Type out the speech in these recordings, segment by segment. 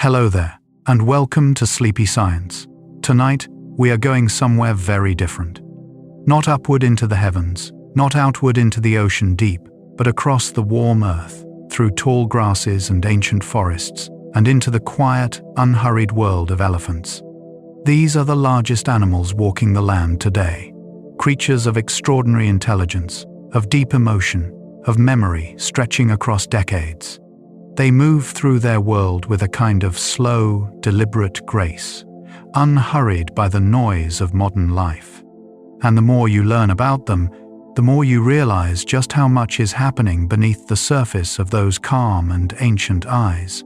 Hello there, and welcome to Sleepy Science. Tonight, we are going somewhere very different. Not upward into the heavens, not outward into the ocean deep, but across the warm earth, through tall grasses and ancient forests, and into the quiet, unhurried world of elephants. These are the largest animals walking the land today. Creatures of extraordinary intelligence, of deep emotion, of memory stretching across decades. They move through their world with a kind of slow, deliberate grace, unhurried by the noise of modern life. And the more you learn about them, the more you realize just how much is happening beneath the surface of those calm and ancient eyes.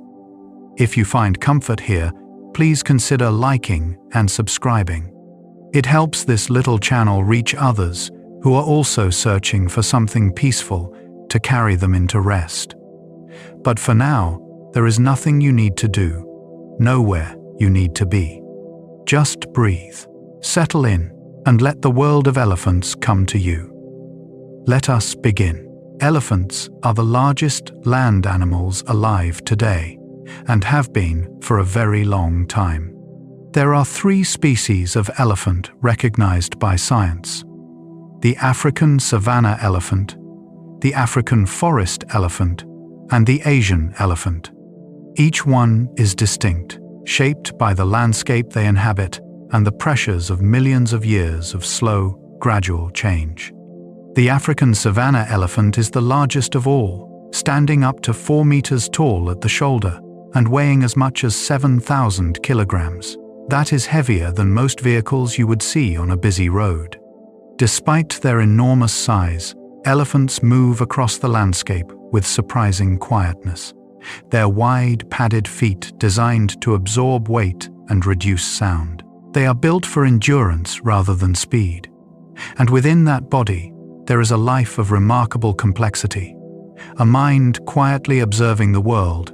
If you find comfort here, please consider liking and subscribing. It helps this little channel reach others who are also searching for something peaceful to carry them into rest. But for now, there is nothing you need to do, nowhere you need to be. Just breathe, settle in, and let the world of elephants come to you. Let us begin. Elephants are the largest land animals alive today, and have been for a very long time. There are 3 species of elephant recognized by science: the African savanna elephant, the African forest elephant, and the Asian elephant. Each one is distinct, shaped by the landscape they inhabit and the pressures of millions of years of slow, gradual change. The African savanna elephant is the largest of all, standing up to 4 meters tall at the shoulder and weighing as much as 7,000 kilograms. That is heavier than most vehicles you would see on a busy road. Despite their enormous size, elephants move across the landscape with surprising quietness. Their wide, padded feet designed to absorb weight and reduce sound. They are built for endurance rather than speed. And within that body, there is a life of remarkable complexity, a mind quietly observing the world,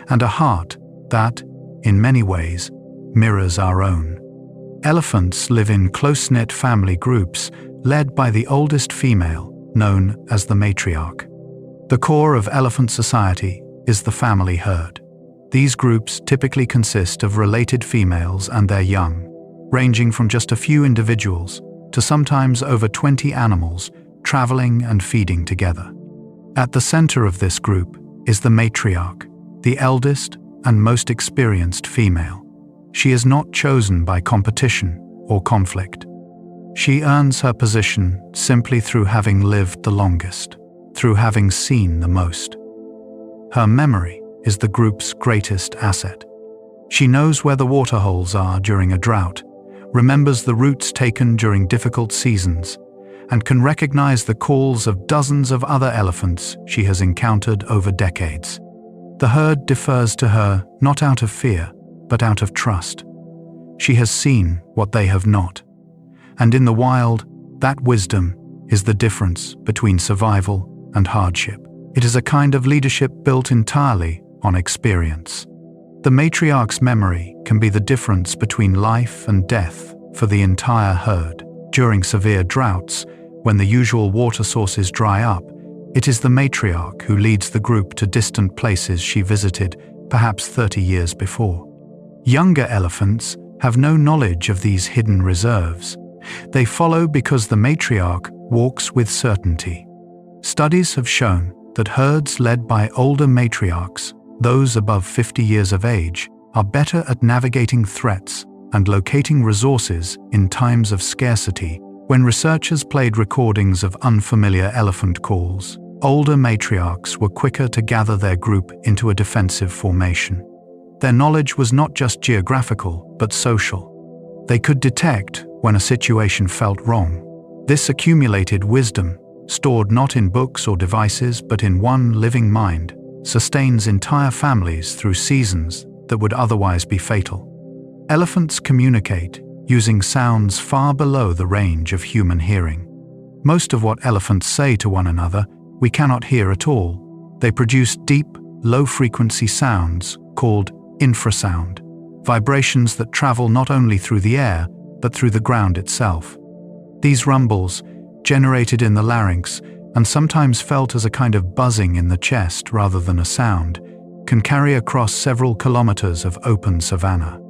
and a heart that, in many ways, mirrors our own. Elephants live in close-knit family groups led by the oldest female, known as the matriarch. The core of elephant society is the family herd. These groups typically consist of related females and their young, ranging from just a few individuals to sometimes over 20 animals traveling and feeding together. At the center of this group is the matriarch, the eldest and most experienced female. She is not chosen by competition or conflict. She earns her position simply through having lived the longest, through having seen the most. Her memory is the group's greatest asset. She knows where the water holes are during a drought, remembers the routes taken during difficult seasons, and can recognize the calls of dozens of other elephants she has encountered over decades. The herd defers to her not out of fear, but out of trust. She has seen what they have not. And in the wild, that wisdom is the difference between survival and hardship. It is a kind of leadership built entirely on experience. The matriarch's memory can be the difference between life and death for the entire herd. During severe droughts, when the usual water sources dry up, it is the matriarch who leads the group to distant places she visited perhaps 30 years before. Younger elephants have no knowledge of these hidden reserves. They follow because the matriarch walks with certainty. Studies have shown that herds led by older matriarchs, those above 50 years of age, are better at navigating threats and locating resources in times of scarcity. When researchers played recordings of unfamiliar elephant calls, older matriarchs were quicker to gather their group into a defensive formation. Their knowledge was not just geographical, but social. They could detect when a situation felt wrong. This accumulated wisdom, stored not in books or devices but in one living mind, sustains entire families through seasons that would otherwise be fatal. Elephants communicate using sounds far below the range of human hearing. Most of what elephants say to one another we cannot hear at all. They produce deep, low-frequency sounds called infrasound, vibrations that travel not only through the air but through the ground itself. These rumbles, generated in the larynx and sometimes felt as a kind of buzzing in the chest rather than a sound, can carry across several kilometers of open savanna.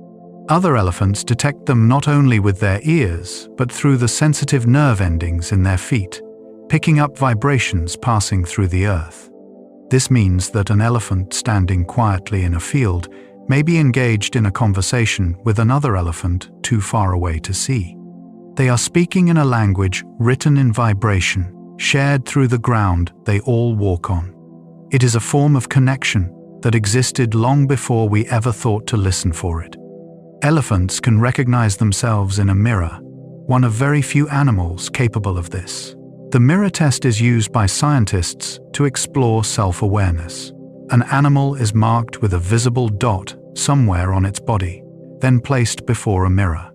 Other elephants detect them not only with their ears, but through the sensitive nerve endings in their feet, picking up vibrations passing through the earth. This means that an elephant standing quietly in a field may be engaged in a conversation with another elephant too far away to see. They are speaking in a language written in vibration, shared through the ground they all walk on. It is a form of connection that existed long before we ever thought to listen for it. Elephants can recognize themselves in a mirror, one of very few animals capable of this. The mirror test is used by scientists to explore self-awareness. An animal is marked with a visible dot somewhere on its body, then placed before a mirror.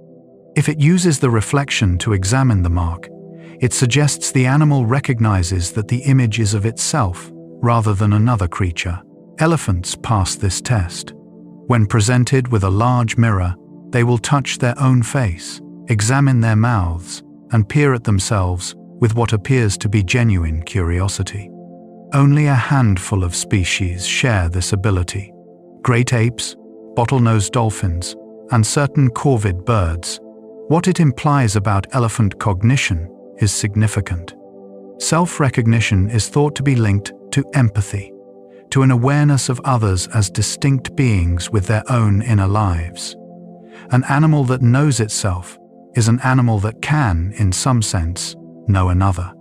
If it uses the reflection to examine the mark, it suggests the animal recognizes that the image is of itself rather than another creature. Elephants pass this test. When presented with a large mirror, they will touch their own face, examine their mouths, and peer at themselves with what appears to be genuine curiosity. Only a handful of species share this ability. Great apes, bottlenose dolphins, and certain corvid birds. What it implies about elephant cognition is significant. Self-recognition is thought to be linked to empathy, to an awareness of others as distinct beings with their own inner lives. An animal that knows itself is an animal that can, in some sense, know another.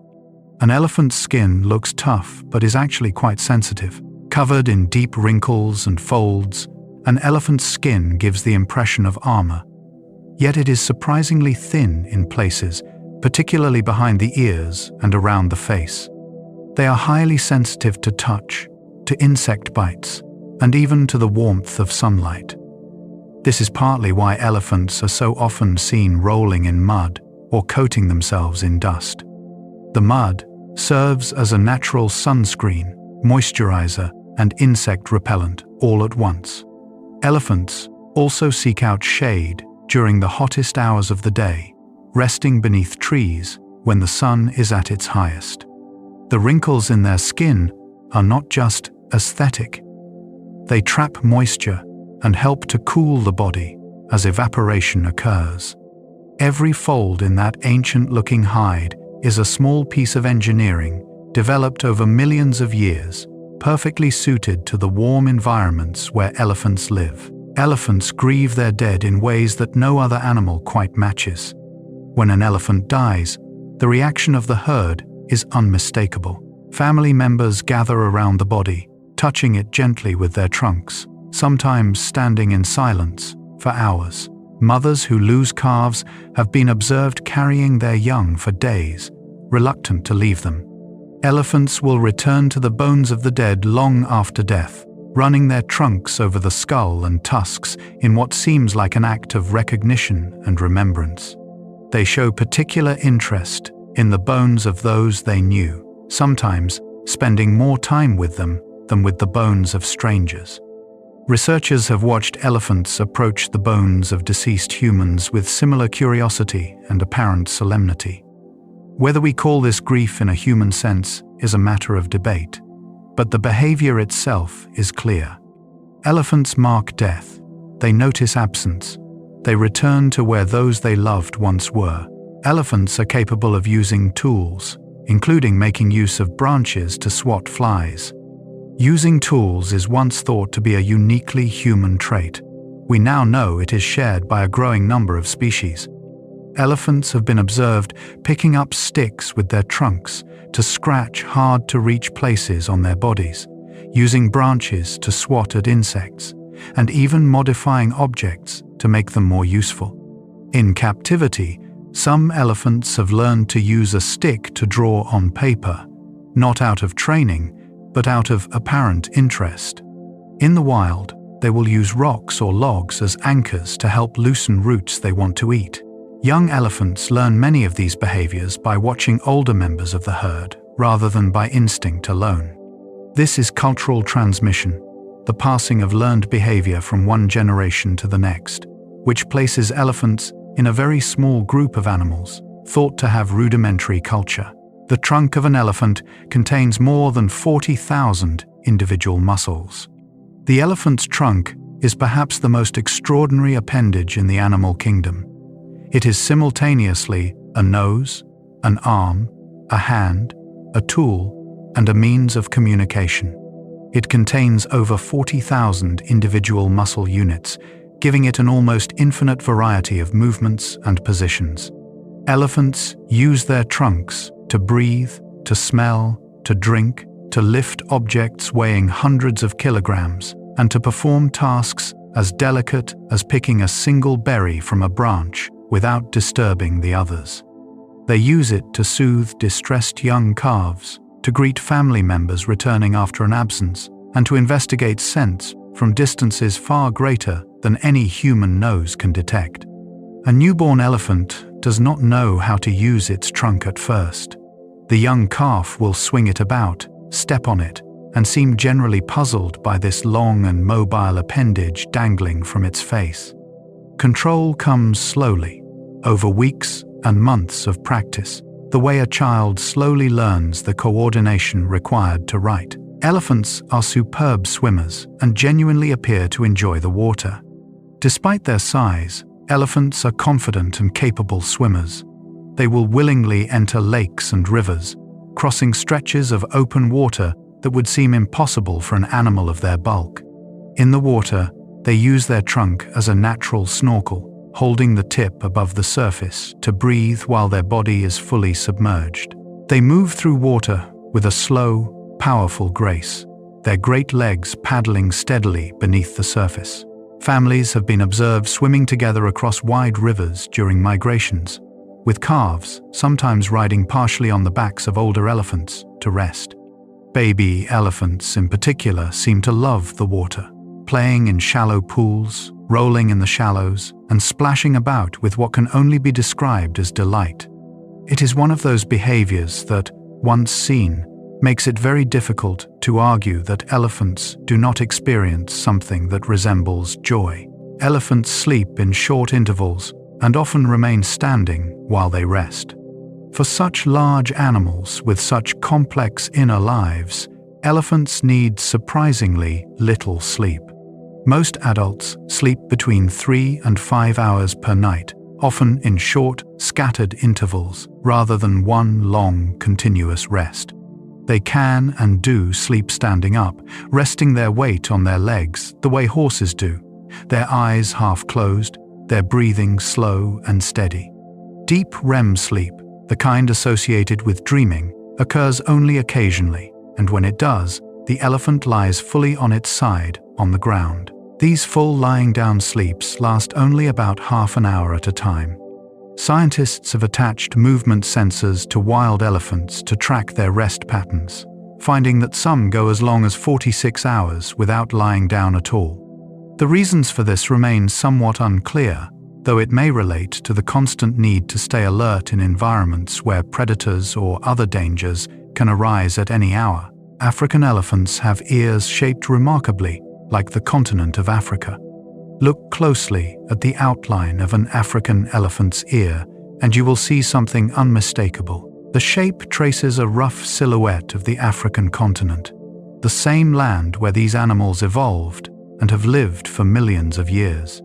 An elephant's skin looks tough but is actually quite sensitive. Covered in deep wrinkles and folds, an elephant's skin gives the impression of armor. Yet it is surprisingly thin in places, particularly behind the ears and around the face. They are highly sensitive to touch, to insect bites, and even to the warmth of sunlight. This is partly why elephants are so often seen rolling in mud or coating themselves in dust. The mud serves as a natural sunscreen, moisturizer, and insect repellent all at once. Elephants also seek out shade during the hottest hours of the day, resting beneath trees when the sun is at its highest. The wrinkles in their skin are not just aesthetic. They trap moisture and help to cool the body as evaporation occurs. Every fold in that ancient-looking hide is a small piece of engineering developed over millions of years, perfectly suited to the warm environments where elephants live. Elephants grieve their dead in ways that no other animal quite matches. When an elephant dies, the reaction of the herd is unmistakable. Family members gather around the body, touching it gently with their trunks, sometimes standing in silence for hours. Mothers who lose calves have been observed carrying their young for days, reluctant to leave them. Elephants will return to the bones of the dead long after death, running their trunks over the skull and tusks in what seems like an act of recognition and remembrance. They show particular interest in the bones of those they knew, sometimes spending more time with them than with the bones of strangers. Researchers have watched elephants approach the bones of deceased humans with similar curiosity and apparent solemnity. Whether we call this grief in a human sense is a matter of debate, but the behavior itself is clear. Elephants mark death. They notice absence. They return to where those they loved once were. Elephants are capable of using tools, including making use of branches to swat flies. Using tools is once thought to be a uniquely human trait. We now know it is shared by a growing number of species. Elephants have been observed picking up sticks with their trunks to scratch hard-to-reach places on their bodies, using branches to swat at insects, and even modifying objects to make them more useful. In captivity, some elephants have learned to use a stick to draw on paper, not out of training, but out of apparent interest. In the wild, they will use rocks or logs as anchors to help loosen roots they want to eat. Young elephants learn many of these behaviors by watching older members of the herd, rather than by instinct alone. This is cultural transmission, the passing of learned behavior from one generation to the next, which places elephants in a very small group of animals, thought to have rudimentary culture. The trunk of an elephant contains more than 40,000 individual muscles. The elephant's trunk is perhaps the most extraordinary appendage in the animal kingdom. It is simultaneously a nose, an arm, a hand, a tool, and a means of communication. It contains over 40,000 individual muscle units, giving it an almost infinite variety of movements and positions. Elephants use their trunks to breathe, to smell, to drink, to lift objects weighing hundreds of kilograms, and to perform tasks as delicate as picking a single berry from a branch without disturbing the others. They use it to soothe distressed young calves, to greet family members returning after an absence, and to investigate scents from distances far greater than any human nose can detect. A newborn elephant does not know how to use its trunk at first. The young calf will swing it about, step on it, and seem generally puzzled by this long and mobile appendage dangling from its face. Control comes slowly, over weeks and months of practice, the way a child slowly learns the coordination required to write. Elephants are superb swimmers and genuinely appear to enjoy the water. Despite their size, elephants are confident and capable swimmers. They will willingly enter lakes and rivers, crossing stretches of open water that would seem impossible for an animal of their bulk. In the water, they use their trunk as a natural snorkel, holding the tip above the surface to breathe while their body is fully submerged. They move through water with a slow, powerful grace, their great legs paddling steadily beneath the surface. Families have been observed swimming together across wide rivers during migrations, with calves sometimes riding partially on the backs of older elephants to rest. Baby elephants in particular seem to love the water, playing in shallow pools, rolling in the shallows, and splashing about with what can only be described as delight. It is one of those behaviors that, once seen, makes it very difficult to argue that elephants do not experience something that resembles joy. Elephants sleep in short intervals and often remain standing while they rest. For such large animals with such complex inner lives, elephants need surprisingly little sleep. Most adults sleep between 3 and 5 hours per night, often in short, scattered intervals, rather than one long, continuous rest. They can and do sleep standing up, resting their weight on their legs the way horses do, their eyes half closed, their breathing slow and steady. Deep REM sleep, the kind associated with dreaming, occurs only occasionally, and when it does, the elephant lies fully on its side on the ground. These full lying down sleeps last only about half an hour at a time. Scientists have attached movement sensors to wild elephants to track their rest patterns, finding that some go as long as 46 hours without lying down at all. The reasons for this remain somewhat unclear, though it may relate to the constant need to stay alert in environments where predators or other dangers can arise at any hour. African elephants have ears shaped remarkably like the continent of Africa. Look closely at the outline of an African elephant's ear, and you will see something unmistakable. The shape traces a rough silhouette of the African continent, the same land where these animals evolved and have lived for millions of years.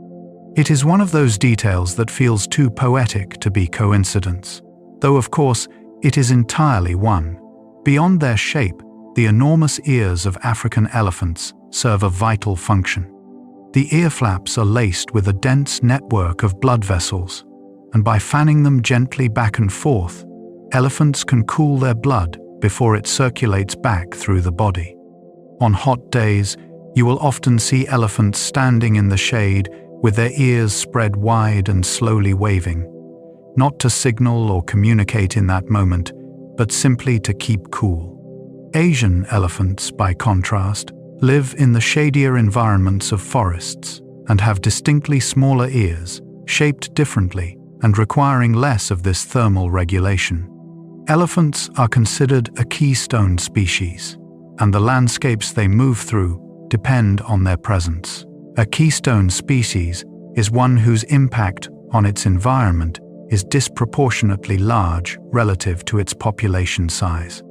It is one of those details that feels too poetic to be coincidence, though of course it is entirely one. Beyond their shape, the enormous ears of African elephants serve a vital function. The ear flaps are laced with a dense network of blood vessels, and by fanning them gently back and forth, elephants can cool their blood before it circulates back through the body. On hot days, you will often see elephants standing in the shade with their ears spread wide and slowly waving, not to signal or communicate in that moment, but simply to keep cool. Asian elephants, by contrast, live in the shadier environments of forests and have distinctly smaller ears, shaped differently and requiring less of this thermal regulation. Elephants are considered a keystone species, and the landscapes they move through depend on their presence. A keystone species is one whose impact on its environment is disproportionately large relative to its population size.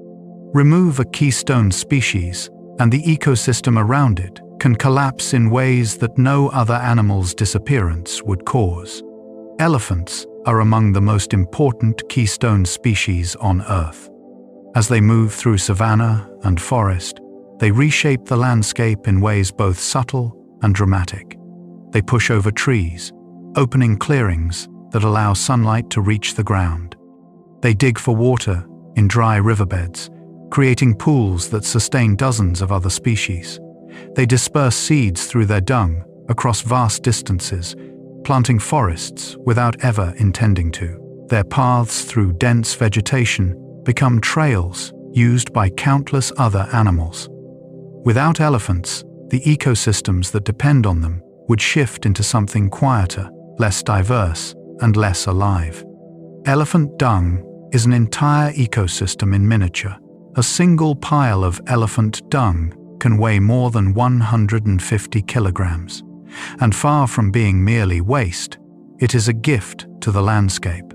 Remove a keystone species, and the ecosystem around it can collapse in ways that no other animal's disappearance would cause. Elephants are among the most important keystone species on Earth. As they move through savanna and forest, they reshape the landscape in ways both subtle and dramatic. They push over trees, opening clearings that allow sunlight to reach the ground. They dig for water in dry riverbeds, creating pools that sustain dozens of other species. They disperse seeds through their dung across vast distances, planting forests without ever intending to. Their paths through dense vegetation become trails used by countless other animals. Without elephants, the ecosystems that depend on them would shift into something quieter, less diverse, and less alive. Elephant dung is an entire ecosystem in miniature. A single pile of elephant dung can weigh more than 150 kilograms. And far from being merely waste, it is a gift to the landscape.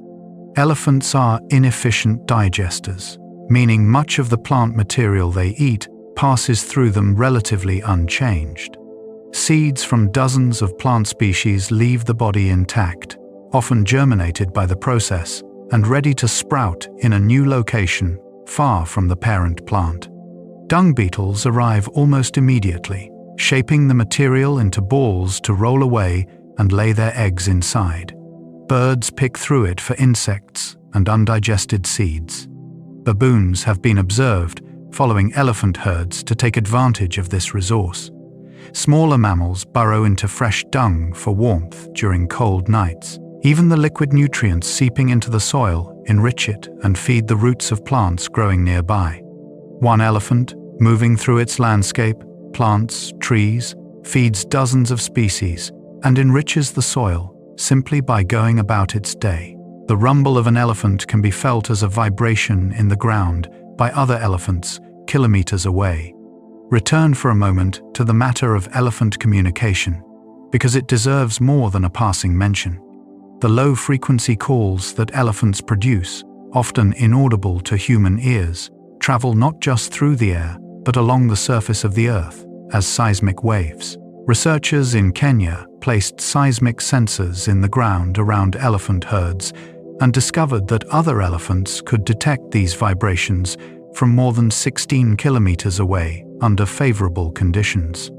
Elephants are inefficient digesters, meaning much of the plant material they eat passes through them relatively unchanged. Seeds from dozens of plant species leave the body intact, often germinated by the process, and ready to sprout in a new location far from the parent plant. Dung beetles arrive almost immediately, shaping the material into balls to roll away and lay their eggs inside. Birds pick through it for insects and undigested seeds. Baboons have been observed following elephant herds to take advantage of this resource. Smaller mammals burrow into fresh dung for warmth during cold nights. Even the liquid nutrients seeping into the soil enrich it and feed the roots of plants growing nearby. One elephant, moving through its landscape, plants, trees, feeds dozens of species, and enriches the soil simply by going about its day. The rumble of an elephant can be felt as a vibration in the ground by other elephants kilometers away. Return for a moment to the matter of elephant communication, because it deserves more than a passing mention. The low-frequency calls that elephants produce, often inaudible to human ears, travel not just through the air, but along the surface of the Earth as seismic waves. Researchers in Kenya placed seismic sensors in the ground around elephant herds and discovered that other elephants could detect these vibrations from more than 16 kilometers away under favorable conditions.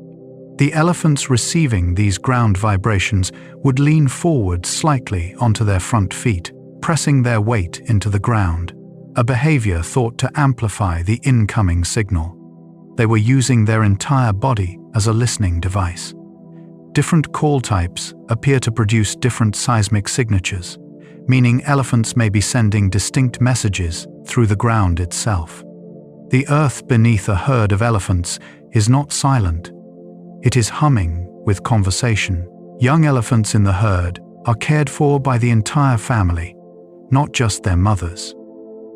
The elephants receiving these ground vibrations would lean forward slightly onto their front feet, pressing their weight into the ground, a behavior thought to amplify the incoming signal. They were using their entire body as a listening device. Different call types appear to produce different seismic signatures, meaning elephants may be sending distinct messages through the ground itself. The earth beneath a herd of elephants is not silent. It is humming with conversation. Young elephants in the herd are cared for by the entire family, not just their mothers.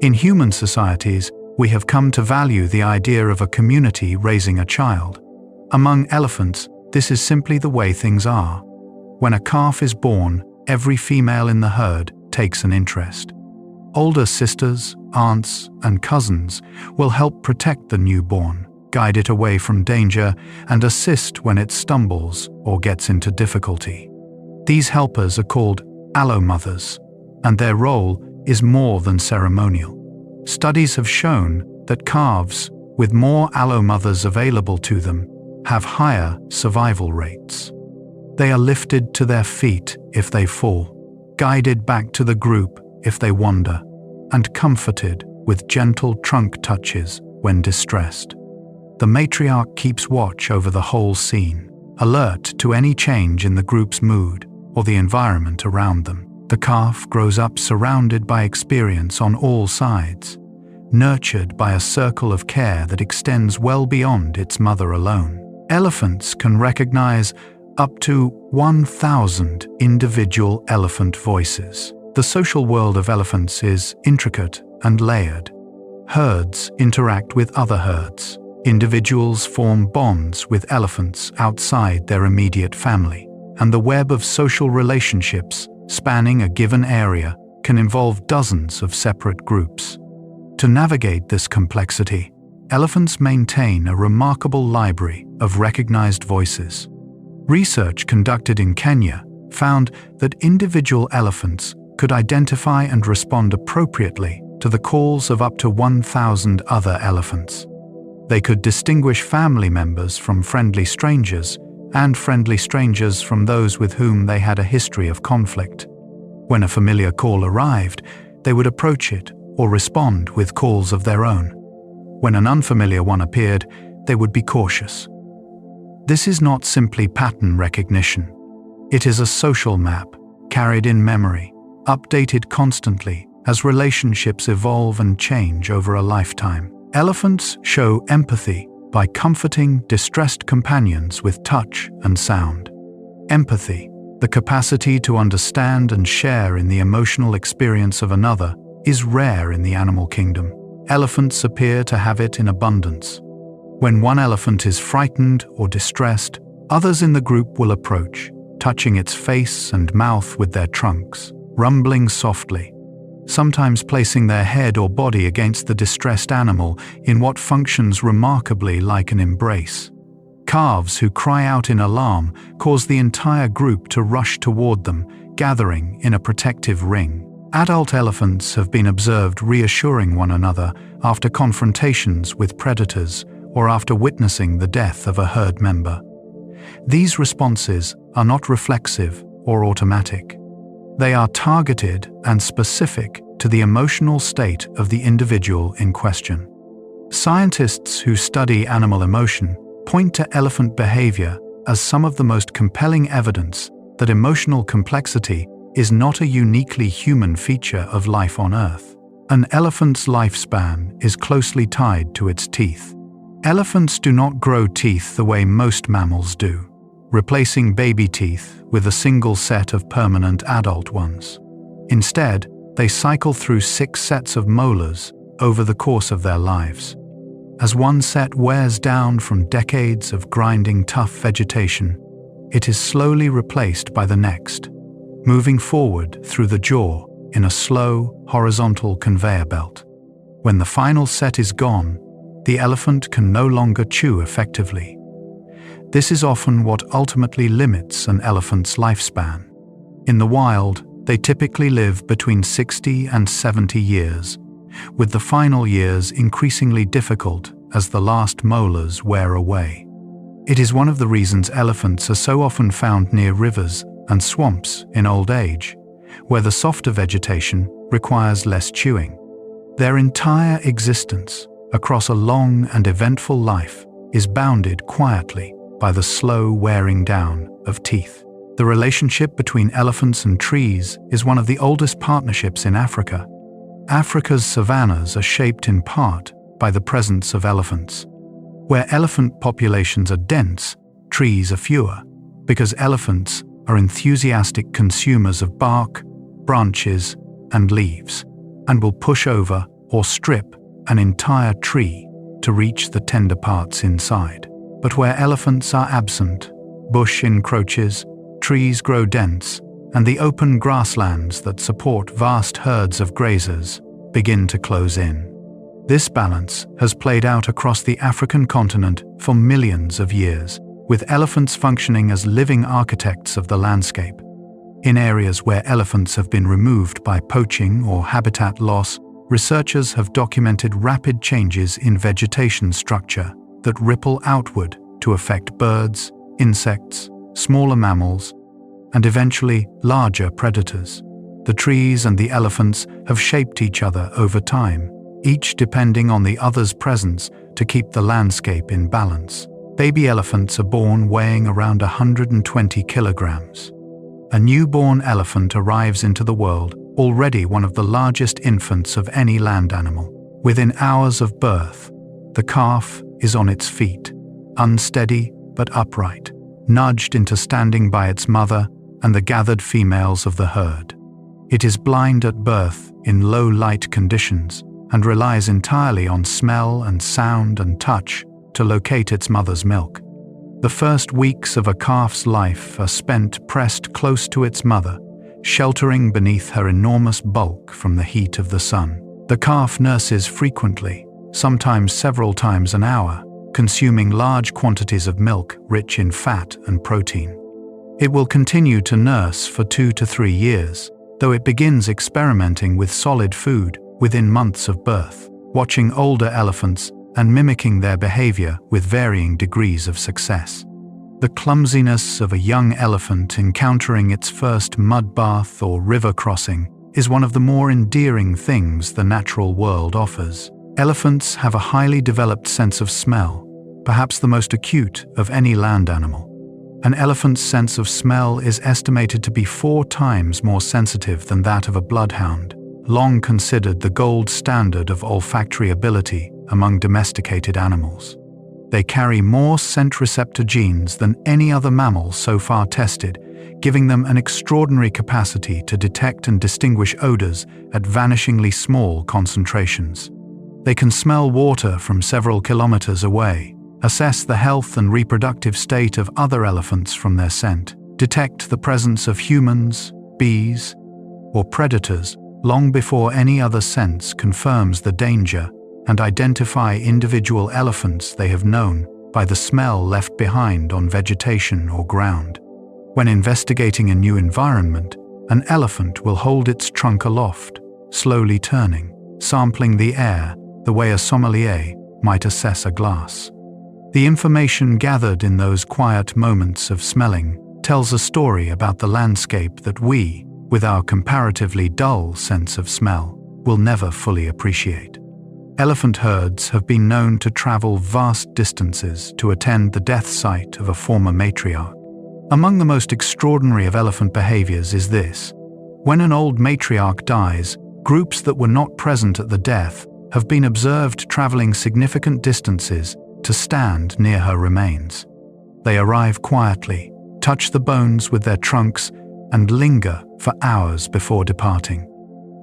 In human societies, we have come to value the idea of a community raising a child. Among elephants, this is simply the way things are. When a calf is born, every female in the herd takes an interest. Older sisters, aunts, and cousins will help protect the newborn, guide it away from danger, and assist when it stumbles or gets into difficulty. These helpers are called allomothers, and their role is more than ceremonial. Studies have shown that calves with more allomothers available to them have higher survival rates. They are lifted to their feet if they fall, guided back to the group if they wander, and comforted with gentle trunk touches when distressed. The matriarch keeps watch over the whole scene, alert to any change in the group's mood or the environment around them. The calf grows up surrounded by experience on all sides, nurtured by a circle of care that extends well beyond its mother alone. Elephants can recognize up to 1,000 individual elephant voices. The social world of elephants is intricate and layered. Herds interact with other herds. Individuals form bonds with elephants outside their immediate family, and the web of social relationships spanning a given area can involve dozens of separate groups. To navigate this complexity, elephants maintain a remarkable library of recognized voices. Research conducted in Kenya found that individual elephants could identify and respond appropriately to the calls of up to 1,000 other elephants. They could distinguish family members from friendly strangers and friendly strangers from those with whom they had a history of conflict. When a familiar call arrived, they would approach it or respond with calls of their own. When an unfamiliar one appeared, they would be cautious. This is not simply pattern recognition. It is a social map, carried in memory, updated constantly as relationships evolve and change over a lifetime. Elephants show empathy by comforting distressed companions with touch and sound. Empathy, the capacity to understand and share in the emotional experience of another, is rare in the animal kingdom. Elephants appear to have it in abundance. When one elephant is frightened or distressed, others in the group will approach, touching its face and mouth with their trunks, rumbling softly, sometimes placing their head or body against the distressed animal in what functions remarkably like an embrace. Calves who cry out in alarm cause the entire group to rush toward them, gathering in a protective ring. Adult elephants have been observed reassuring one another after confrontations with predators or after witnessing the death of a herd member. These responses are not reflexive or automatic. They are targeted and specific to the emotional state of the individual in question. Scientists who study animal emotion point to elephant behavior as some of the most compelling evidence that emotional complexity is not a uniquely human feature of life on Earth. An elephant's lifespan is closely tied to its teeth. Elephants do not grow teeth the way most mammals do, replacing baby teeth with a single set of permanent adult ones. Instead, they cycle through 6 sets of molars over the course of their lives. As one set wears down from decades of grinding tough vegetation, it is slowly replaced by the next, moving forward through the jaw in a slow, horizontal conveyor belt. When the final set is gone, the elephant can no longer chew effectively. This is often what ultimately limits an elephant's lifespan. In the wild, they typically live between 60 and 70 years, with the final years increasingly difficult as the last molars wear away. It is one of the reasons elephants are so often found near rivers and swamps in old age, where the softer vegetation requires less chewing. Their entire existence, across a long and eventful life, is bounded quietly by the slow wearing down of teeth. The relationship between elephants and trees is one of the oldest partnerships in Africa. Africa's savannas are shaped in part by the presence of elephants. Where elephant populations are dense, trees are fewer, because elephants are enthusiastic consumers of bark, branches, and leaves, and will push over or strip an entire tree to reach the tender parts inside. But where elephants are absent, bush encroaches, trees grow dense, and the open grasslands that support vast herds of grazers begin to close in. This balance has played out across the African continent for millions of years, with elephants functioning as living architects of the landscape. In areas where elephants have been removed by poaching or habitat loss, researchers have documented rapid changes in vegetation structure that ripple outward to affect birds, insects, smaller mammals, and eventually larger predators. The trees and the elephants have shaped each other over time, each depending on the other's presence to keep the landscape in balance. Baby elephants are born weighing around 120 kilograms. A newborn elephant arrives into the world already one of the largest infants of any land animal. Within hours of birth, the calf is on its feet, unsteady but upright, nudged into standing by its mother and the gathered females of the herd. It is blind at birth in low light conditions and relies entirely on smell and sound and touch to locate its mother's milk. The first weeks of a calf's life are spent pressed close to its mother, sheltering beneath her enormous bulk from the heat of the sun. The calf nurses frequently, sometimes several times an hour, consuming large quantities of milk rich in fat and protein. It will continue to nurse for 2 to 3 years, though it begins experimenting with solid food within months of birth, watching older elephants and mimicking their behavior with varying degrees of success. The clumsiness of a young elephant encountering its first mud bath or river crossing is one of the more endearing things the natural world offers. Elephants have a highly developed sense of smell, perhaps the most acute of any land animal. An elephant's sense of smell is estimated to be 4 times more sensitive than that of a bloodhound, long considered the gold standard of olfactory ability among domesticated animals. They carry more scent receptor genes than any other mammal so far tested, giving them an extraordinary capacity to detect and distinguish odors at vanishingly small concentrations. They can smell water from several kilometers away, assess the health and reproductive state of other elephants from their scent, detect the presence of humans, bees, or predators long before any other sense confirms the danger, and identify individual elephants they have known by the smell left behind on vegetation or ground. When investigating a new environment, an elephant will hold its trunk aloft, slowly turning, sampling the air the way a sommelier might assess a glass. The information gathered in those quiet moments of smelling tells a story about the landscape that we, with our comparatively dull sense of smell, will never fully appreciate. Elephant herds have been known to travel vast distances to attend the death site of a former matriarch. Among the most extraordinary of elephant behaviors is this: when an old matriarch dies, groups that were not present at the death have been observed traveling significant distances to stand near her remains. They arrive quietly, touch the bones with their trunks, and linger for hours before departing.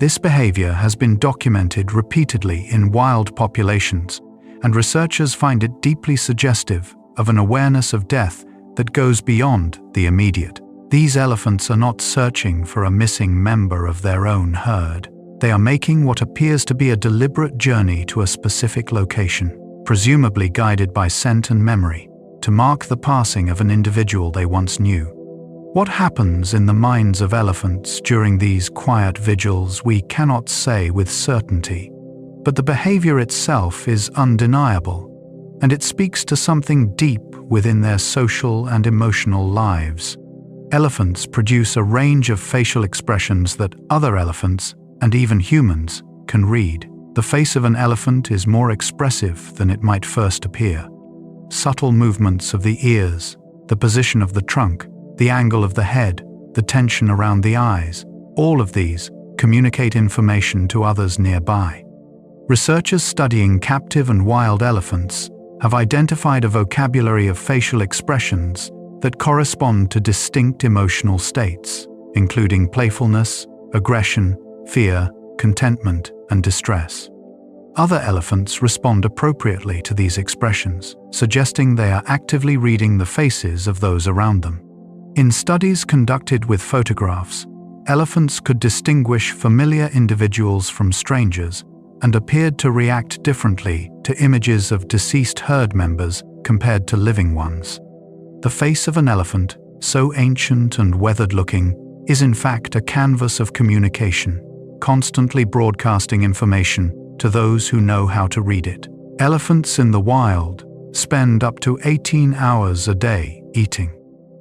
This behavior has been documented repeatedly in wild populations, and researchers find it deeply suggestive of an awareness of death that goes beyond the immediate. These elephants are not searching for a missing member of their own herd. They are making what appears to be a deliberate journey to a specific location, presumably guided by scent and memory, to mark the passing of an individual they once knew. What happens in the minds of elephants during these quiet vigils we cannot say with certainty, but the behavior itself is undeniable, and it speaks to something deep within their social and emotional lives. Elephants produce a range of facial expressions that other elephants, and even humans, can read. The face of an elephant is more expressive than it might first appear. Subtle movements of the ears, the position of the trunk, the angle of the head, the tension around the eyes, all of these communicate information to others nearby. Researchers studying captive and wild elephants have identified a vocabulary of facial expressions that correspond to distinct emotional states, including playfulness, aggression, fear, contentment, and distress. Other elephants respond appropriately to these expressions, suggesting they are actively reading the faces of those around them. In studies conducted with photographs, elephants could distinguish familiar individuals from strangers and appeared to react differently to images of deceased herd members compared to living ones. The face of an elephant, so ancient and weathered-looking, is in fact a canvas of communication, constantly broadcasting information to those who know how to read it. Elephants in the wild spend up to 18 hours a day eating.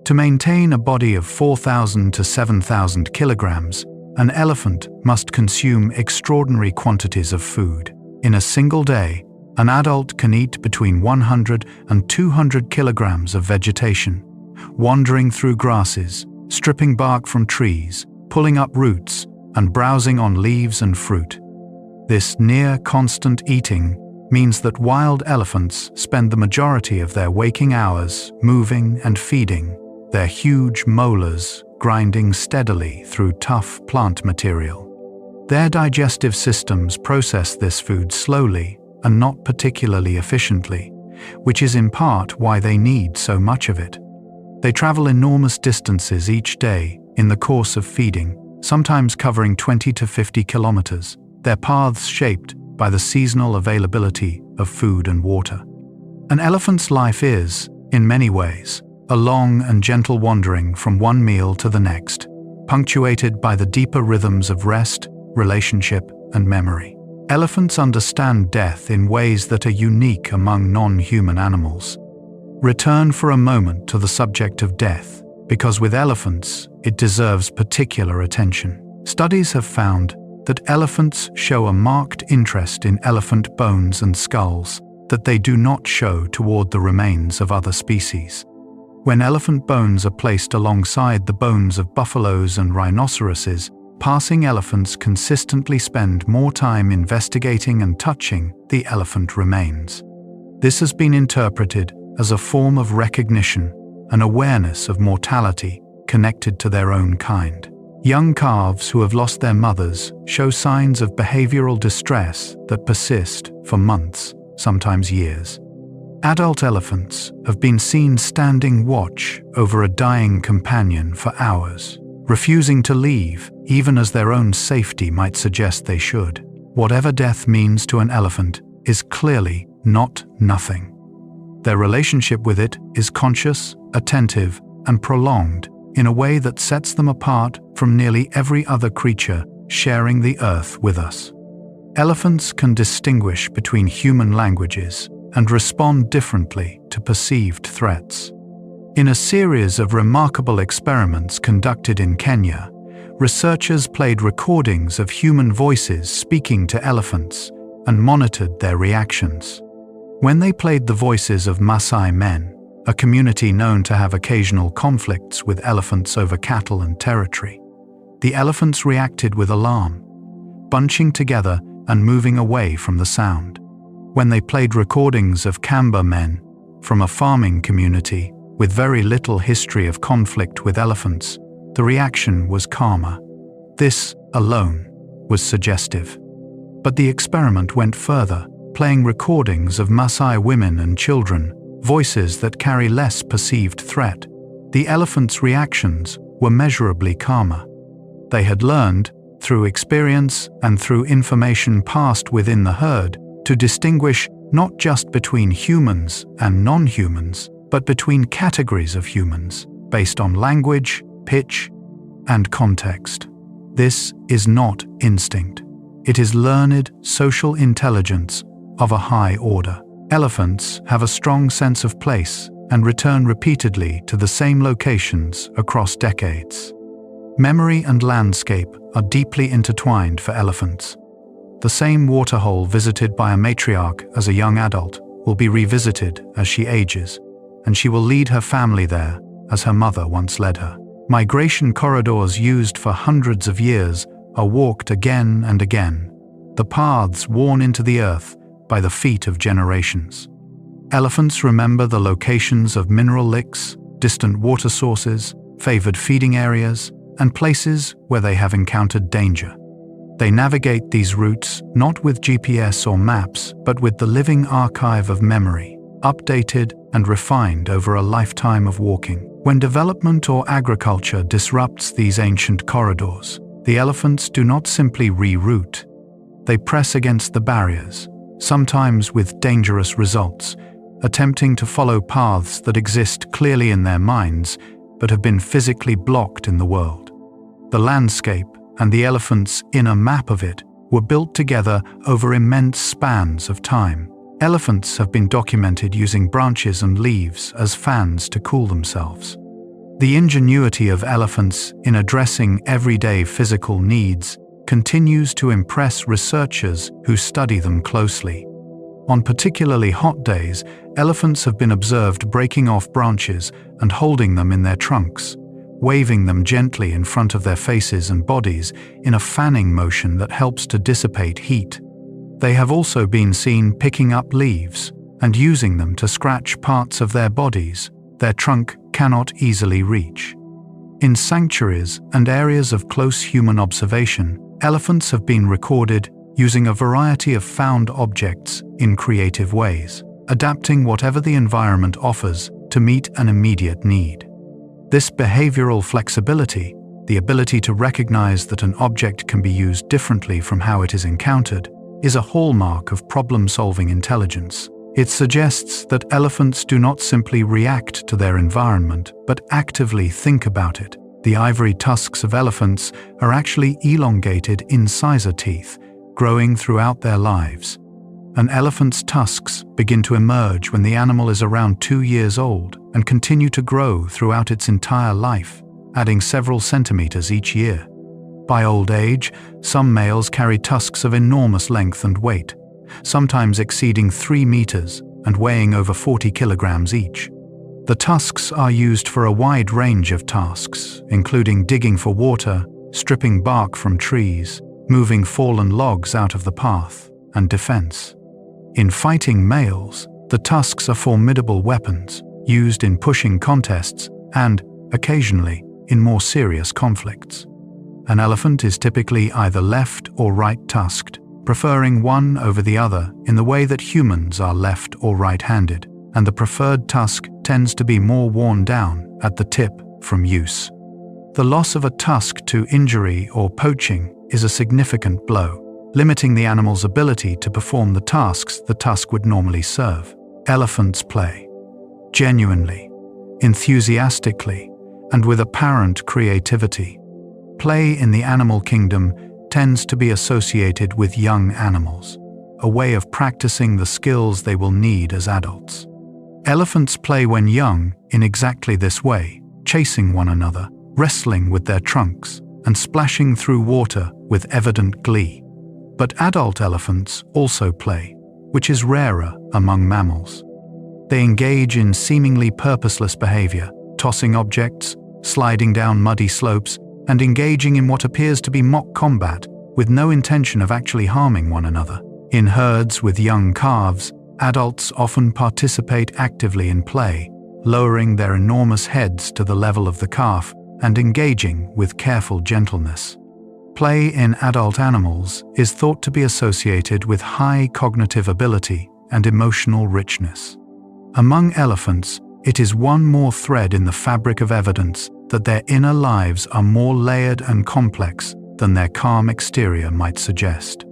To maintain a body of 4,000 to 7,000 kilograms, an elephant must consume extraordinary quantities of food. In a single day, an adult can eat between 100 and 200 kilograms of vegetation, wandering through grasses, stripping bark from trees, pulling up roots, and browsing on leaves and fruit. This near-constant eating means that wild elephants spend the majority of their waking hours moving and feeding, their huge molars grinding steadily through tough plant material. Their digestive systems process this food slowly and not particularly efficiently, which is in part why they need so much of it. They travel enormous distances each day in the course of feeding, sometimes covering 20 to 50 kilometers, their paths shaped by the seasonal availability of food and water. An elephant's life is, in many ways, a long and gentle wandering from one meal to the next, punctuated by the deeper rhythms of rest, relationship, and memory. Elephants understand death in ways that are unique among non-human animals. Return for a moment to the subject of death, because with elephants, it deserves particular attention. Studies have found that elephants show a marked interest in elephant bones and skulls that they do not show toward the remains of other species. When elephant bones are placed alongside the bones of buffaloes and rhinoceroses, passing elephants consistently spend more time investigating and touching the elephant remains. This has been interpreted as a form of recognition, an awareness of mortality connected to their own kind. Young calves who have lost their mothers show signs of behavioral distress that persist for months, sometimes years. Adult elephants have been seen standing watch over a dying companion for hours, refusing to leave even as their own safety might suggest they should. Whatever death means to an elephant is clearly not nothing. Their relationship with it is conscious, attentive, and prolonged in a way that sets them apart from nearly every other creature sharing the earth with us. Elephants can distinguish between human languages and respond differently to perceived threats. In a series of remarkable experiments conducted in Kenya, researchers played recordings of human voices speaking to elephants and monitored their reactions. When they played the voices of Maasai men, a community known to have occasional conflicts with elephants over cattle and territory, the elephants reacted with alarm, bunching together and moving away from the sound. When they played recordings of Kamba men from a farming community with very little history of conflict with elephants, the reaction was calmer. This, alone, was suggestive. But the experiment went further, playing recordings of Maasai women and children, voices that carry less perceived threat. The elephants' reactions were measurably calmer. They had learned, through experience and through information passed within the herd, to distinguish not just between humans and non-humans, but between categories of humans, based on language, pitch, and context. This is not instinct. It is learned social intelligence of a high order. Elephants have a strong sense of place and return repeatedly to the same locations across decades. Memory and landscape are deeply intertwined for elephants. The same waterhole visited by a matriarch as a young adult will be revisited as she ages, and she will lead her family there as her mother once led her. Migration corridors used for hundreds of years are walked again and again, the paths worn into the earth by the feet of generations. Elephants remember the locations of mineral licks, distant water sources, favored feeding areas, and places where they have encountered danger. They navigate these routes not with GPS or maps, but with the living archive of memory, updated and refined over a lifetime of walking. When development or agriculture disrupts these ancient corridors, the elephants do not simply reroute. They press against the barriers, sometimes with dangerous results, attempting to follow paths that exist clearly in their minds but have been physically blocked in the world. The landscape and the elephant's inner map of it were built together over immense spans of time. Elephants have been documented using branches and leaves as fans to cool themselves. The ingenuity of elephants in addressing everyday physical needs continues to impress researchers who study them closely. On particularly hot days, elephants have been observed breaking off branches and holding them in their trunks, waving them gently in front of their faces and bodies in a fanning motion that helps to dissipate heat. They have also been seen picking up leaves and using them to scratch parts of their bodies their trunk cannot easily reach. In sanctuaries and areas of close human observation, elephants have been recorded using a variety of found objects in creative ways, adapting whatever the environment offers to meet an immediate need. This behavioral flexibility, the ability to recognize that an object can be used differently from how it is encountered, is a hallmark of problem-solving intelligence. It suggests that elephants do not simply react to their environment, but actively think about it. The ivory tusks of elephants are actually elongated incisor teeth, growing throughout their lives. An elephant's tusks begin to emerge when the animal is around 2 years old and continue to grow throughout its entire life, adding several centimeters each year. By old age, some males carry tusks of enormous length and weight, sometimes exceeding 3 meters and weighing over 40 kilograms each. The tusks are used for a wide range of tasks, including digging for water, stripping bark from trees, moving fallen logs out of the path, and defense. In fighting males, the tusks are formidable weapons, used in pushing contests and, occasionally, in more serious conflicts. An elephant is typically either left or right-tusked, preferring one over the other in the way that humans are left or right-handed, and the preferred tusk tends to be more worn down at the tip from use. The loss of a tusk to injury or poaching is a significant blow, limiting the animal's ability to perform the tasks the tusk would normally serve. Elephants play genuinely, enthusiastically, and with apparent creativity. Play in the animal kingdom tends to be associated with young animals, a way of practicing the skills they will need as adults. Elephants play when young in exactly this way, chasing one another, wrestling with their trunks, and splashing through water with evident glee. But adult elephants also play, which is rarer among mammals. They engage in seemingly purposeless behavior, tossing objects, sliding down muddy slopes, and engaging in what appears to be mock combat with no intention of actually harming one another. In herds with young calves, adults often participate actively in play, lowering their enormous heads to the level of the calf and engaging with careful gentleness. Play in adult animals is thought to be associated with high cognitive ability and emotional richness. Among elephants, it is one more thread in the fabric of evidence that their inner lives are more layered and complex than their calm exterior might suggest.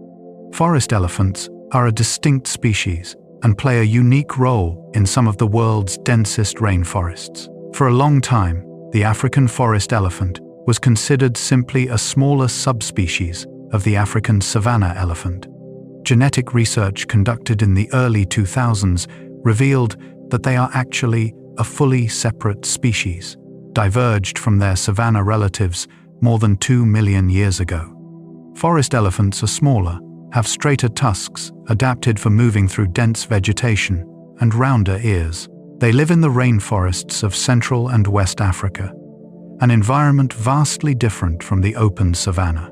Forest elephants are a distinct species and play a unique role in some of the world's densest rainforests. For a long time, the African forest elephant was considered simply a smaller subspecies of the African savanna elephant. Genetic research conducted in the early 2000s revealed that they are actually a fully separate species, diverged from their savanna relatives more than 2 million years ago. Forest elephants are smaller, have straighter tusks adapted for moving through dense vegetation, and rounder ears. They live in the rainforests of Central and West Africa, an environment vastly different from the open savanna.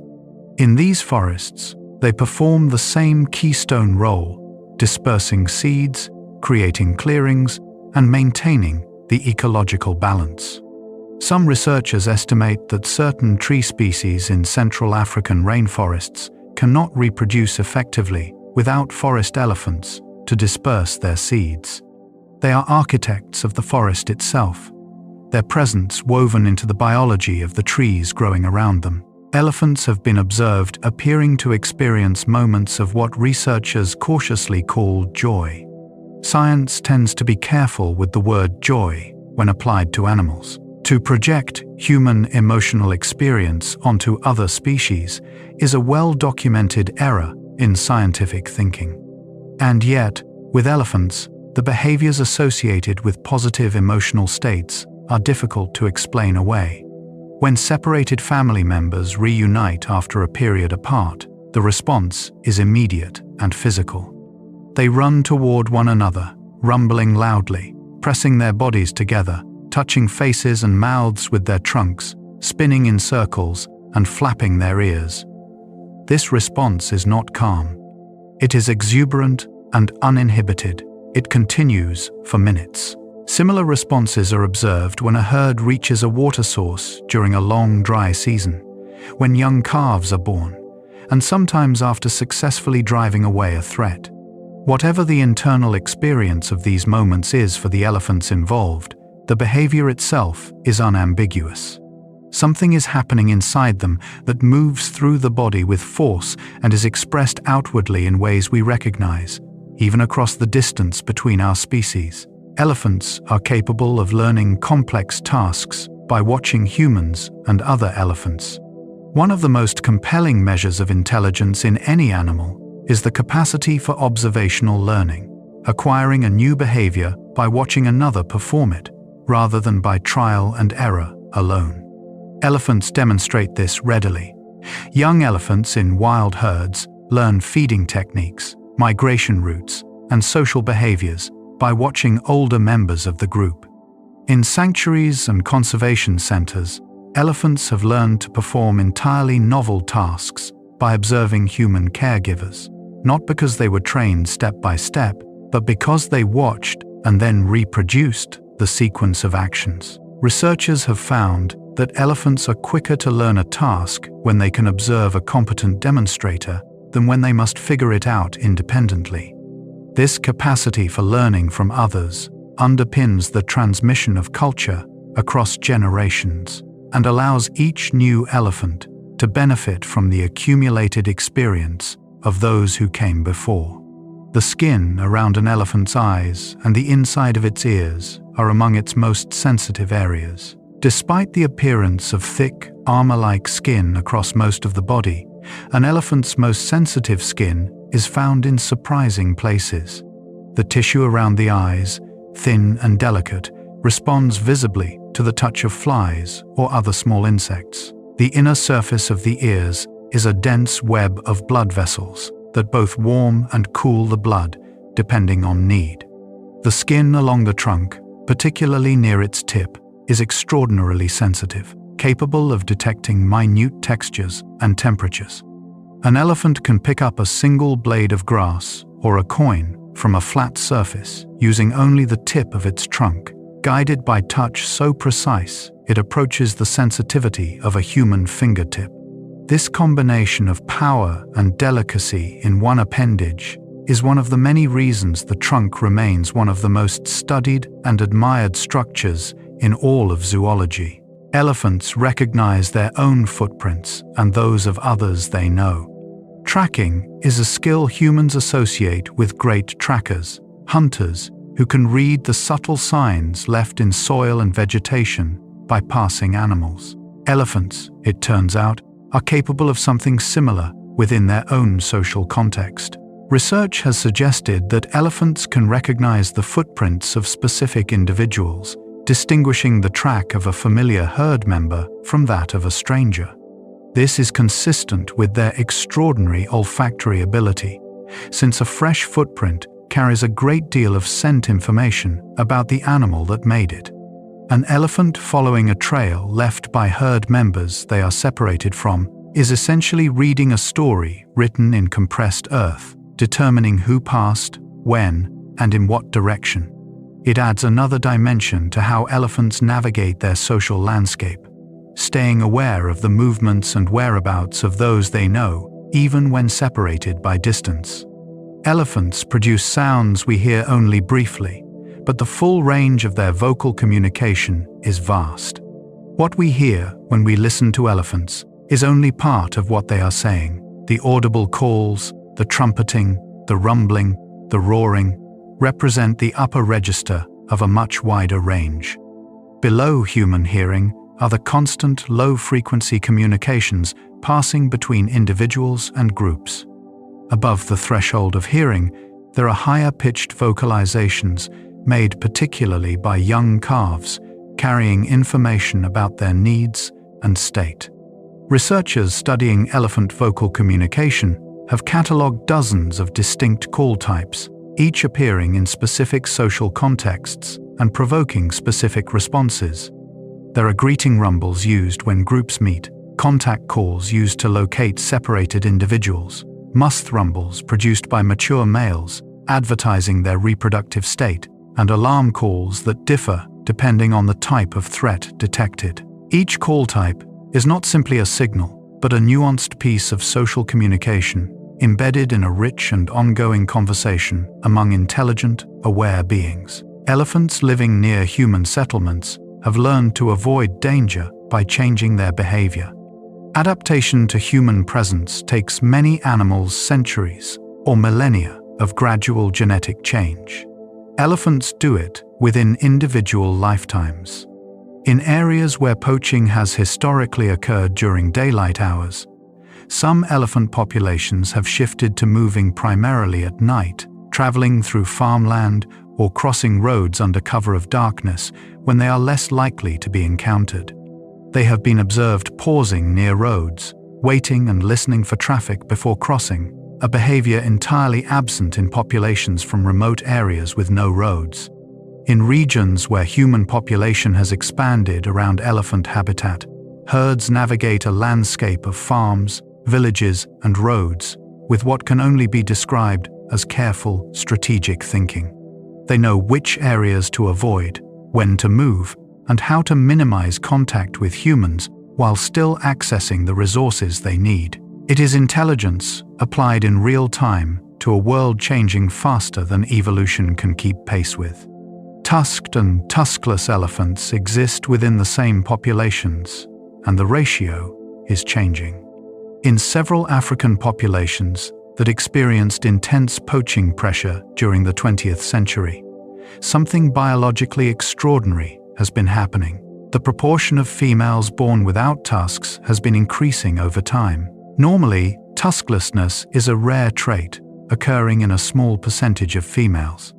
In these forests, they perform the same keystone role, dispersing seeds, creating clearings, and maintaining the ecological balance. Some researchers estimate that certain tree species in Central African rainforests cannot reproduce effectively without forest elephants to disperse their seeds. They are architects of the forest itself, their presence woven into the biology of the trees growing around them. Elephants have been observed appearing to experience moments of what researchers cautiously call joy. Science tends to be careful with the word joy when applied to animals. To project human emotional experience onto other species is a well-documented error in scientific thinking. And yet, with elephants, the behaviors associated with positive emotional states are difficult to explain away. When separated family members reunite after a period apart, the response is immediate and physical. They run toward one another, rumbling loudly, pressing their bodies together, touching faces and mouths with their trunks, spinning in circles, and flapping their ears. This response is not calm. It is exuberant and uninhibited. It continues for minutes. Similar responses are observed when a herd reaches a water source during a long dry season, when young calves are born, and sometimes after successfully driving away a threat. Whatever the internal experience of these moments is for the elephants involved, the behavior itself is unambiguous. Something is happening inside them that moves through the body with force and is expressed outwardly in ways we recognize, even across the distance between our species. Elephants are capable of learning complex tasks by watching humans and other elephants. One of the most compelling measures of intelligence in any animal is the capacity for observational learning, acquiring a new behavior by watching another perform it, rather than by trial and error alone. Elephants demonstrate this readily. Young elephants in wild herds learn feeding techniques, migration routes, and social behaviors by watching older members of the group. In sanctuaries and conservation centers, elephants have learned to perform entirely novel tasks by observing human caregivers, not because they were trained step by step, but because they watched and then reproduced the sequence of actions. Researchers have found that elephants are quicker to learn a task when they can observe a competent demonstrator than when they must figure it out independently. This capacity for learning from others underpins the transmission of culture across generations and allows each new elephant to benefit from the accumulated experience of those who came before. The skin around an elephant's eyes and the inside of its ears are among its most sensitive areas. Despite the appearance of thick, armor-like skin across most of the body, an elephant's most sensitive skin is found in surprising places. The tissue around the eyes, thin and delicate, responds visibly to the touch of flies or other small insects. The inner surface of the ears is a dense web of blood vessels that both warm and cool the blood, depending on need. The skin along the trunk, particularly near its tip, is extraordinarily sensitive, capable of detecting minute textures and temperatures. An elephant can pick up a single blade of grass or a coin from a flat surface using only the tip of its trunk, guided by touch so precise it approaches the sensitivity of a human fingertip. This combination of power and delicacy in one appendage is one of the many reasons the trunk remains one of the most studied and admired structures in all of zoology. Elephants recognize their own footprints and those of others they know. Tracking is a skill humans associate with great trackers, hunters who can read the subtle signs left in soil and vegetation by passing animals. Elephants, it turns out, are capable of something similar within their own social context. Research has suggested that elephants can recognize the footprints of specific individuals, distinguishing the track of a familiar herd member from that of a stranger. This is consistent with their extraordinary olfactory ability, since a fresh footprint carries a great deal of scent information about the animal that made it. An elephant following a trail left by herd members they are separated from is essentially reading a story written in compressed earth, determining who passed, when, and in what direction. It adds another dimension to how elephants navigate their social landscape, staying aware of the movements and whereabouts of those they know, even when separated by distance. Elephants produce sounds we hear only briefly, but the full range of their vocal communication is vast. What we hear when we listen to elephants is only part of what they are saying. The audible calls, the trumpeting, the rumbling, the roaring, represent the upper register of a much wider range. Below human hearing are the constant low-frequency communications passing between individuals and groups. Above the threshold of hearing, there are higher-pitched vocalizations made particularly by young calves, carrying information about their needs and state. Researchers studying elephant vocal communication have catalogued dozens of distinct call types, each appearing in specific social contexts and provoking specific responses. There are greeting rumbles used when groups meet, contact calls used to locate separated individuals, must rumbles produced by mature males, advertising their reproductive state, and alarm calls that differ depending on the type of threat detected. Each call type is not simply a signal, but a nuanced piece of social communication embedded in a rich and ongoing conversation among intelligent, aware beings. Elephants living near human settlements have learned to avoid danger by changing their behavior. Adaptation to human presence takes many animals centuries or millennia of gradual genetic change. Elephants do it within individual lifetimes. In areas where poaching has historically occurred during daylight hours, some elephant populations have shifted to moving primarily at night, traveling through farmland or crossing roads under cover of darkness when they are less likely to be encountered. They have been observed pausing near roads, waiting and listening for traffic before crossing, a behavior entirely absent in populations from remote areas with no roads. In regions where human population has expanded around elephant habitat, herds navigate a landscape of farms, villages, and roads with what can only be described as careful, strategic thinking. They know which areas to avoid, when to move, and how to minimize contact with humans while still accessing the resources they need. It is intelligence applied in real time to a world changing faster than evolution can keep pace with. Tusked and tuskless elephants exist within the same populations, and the ratio is changing. In several African populations that experienced intense poaching pressure during the 20th century, something biologically extraordinary has been happening. The proportion of females born without tusks has been increasing over time. Normally, tusklessness is a rare trait, occurring in a small percentage of females.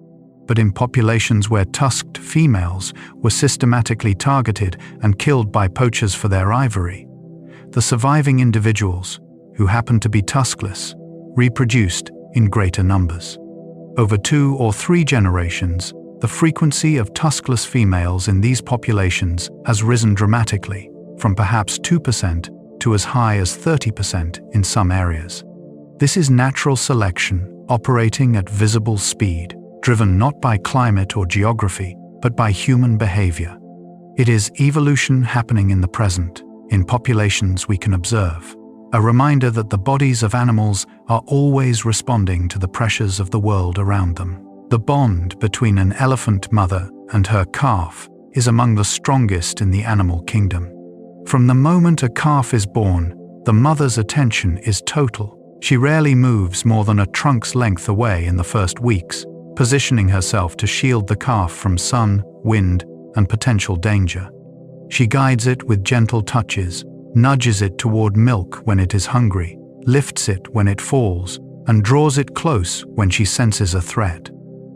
But in populations where tusked females were systematically targeted and killed by poachers for their ivory, the surviving individuals, who happened to be tuskless, reproduced in greater numbers. Over 2 or 3 generations, the frequency of tuskless females in these populations has risen dramatically, from perhaps 2% to as high as 30% in some areas. This is natural selection operating at visible speed, driven not by climate or geography, but by human behavior. It is evolution happening in the present, in populations we can observe, a reminder that the bodies of animals are always responding to the pressures of the world around them. The bond between an elephant mother and her calf is among the strongest in the animal kingdom. From the moment a calf is born, the mother's attention is total. She rarely moves more than a trunk's length away in the first weeks, positioning herself to shield the calf from sun, wind, and potential danger. She guides it with gentle touches, nudges it toward milk when it is hungry, lifts it when it falls, and draws it close when she senses a threat.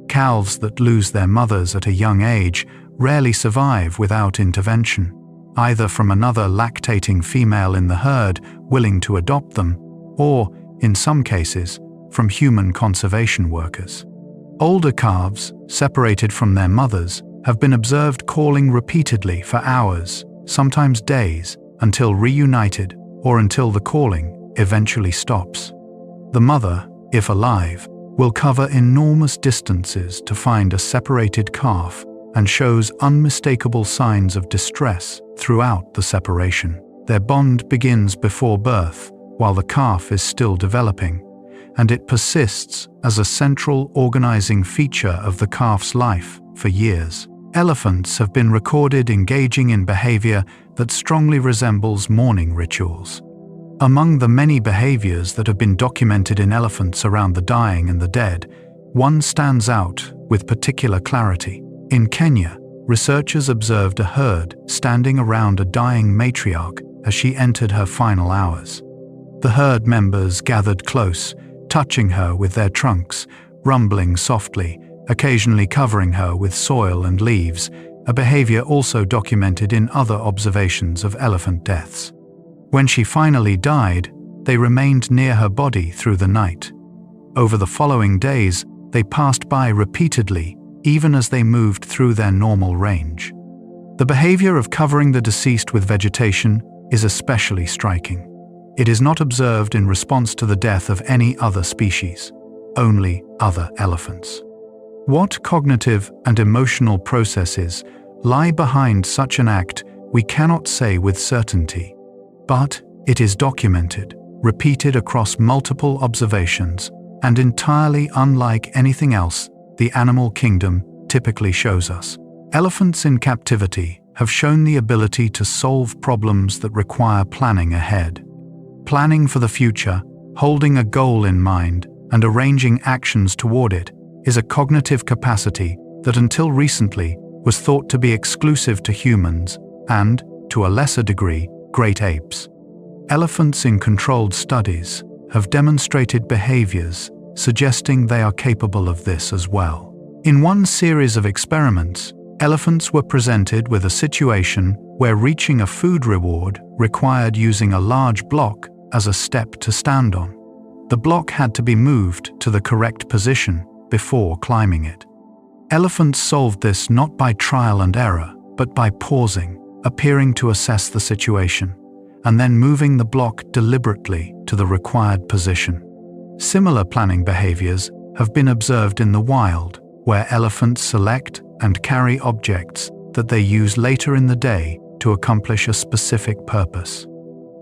Calves that lose their mothers at a young age rarely survive without intervention, either from another lactating female in the herd willing to adopt them, or, in some cases, from human conservation workers. Older calves, separated from their mothers, have been observed calling repeatedly for hours, sometimes days, until reunited or until the calling eventually stops. The mother, if alive, will cover enormous distances to find a separated calf and shows unmistakable signs of distress throughout the separation. Their bond begins before birth, while the calf is still developing, and it persists as a central organizing feature of the calf's life for years. Elephants have been recorded engaging in behavior that strongly resembles mourning rituals. Among the many behaviors that have been documented in elephants around the dying and the dead, one stands out with particular clarity. In Kenya, researchers observed a herd standing around a dying matriarch as she entered her final hours. The herd members gathered close, touching her with their trunks, rumbling softly, occasionally covering her with soil and leaves, a behavior also documented in other observations of elephant deaths. When she finally died, they remained near her body through the night. Over the following days, they passed by repeatedly, even as they moved through their normal range. The behavior of covering the deceased with vegetation is especially striking. It is not observed in response to the death of any other species, only other elephants. What cognitive and emotional processes lie behind such an act we cannot say with certainty, but it is documented, repeated across multiple observations, and entirely unlike anything else the animal kingdom typically shows us. Elephants in captivity have shown the ability to solve problems that require planning ahead. Planning for the future, holding a goal in mind, and arranging actions toward it is a cognitive capacity that until recently was thought to be exclusive to humans and, to a lesser degree, great apes. Elephants in controlled studies have demonstrated behaviors suggesting they are capable of this as well. In one series of experiments, elephants were presented with a situation where reaching a food reward required using a large block as a step to stand on. The block had to be moved to the correct position before climbing it. Elephants solved this not by trial and error, but by pausing, appearing to assess the situation, and then moving the block deliberately to the required position. Similar planning behaviors have been observed in the wild, where elephants select and carry objects that they use later in the day to accomplish a specific purpose.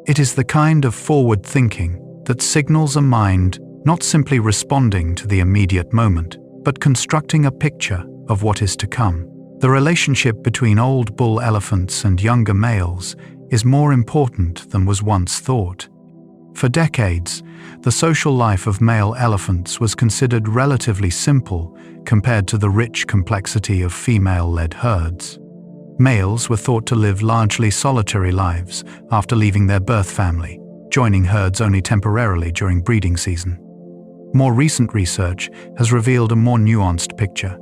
It is the kind of forward thinking that signals a mind not simply responding to the immediate moment, but constructing a picture of what is to come. The relationship between old bull elephants and younger males is more important than was once thought. For decades, the social life of male elephants was considered relatively simple compared to the rich complexity of female-led herds. Males were thought to live largely solitary lives after leaving their birth family, joining herds only temporarily during breeding season. More recent research has revealed a more nuanced picture.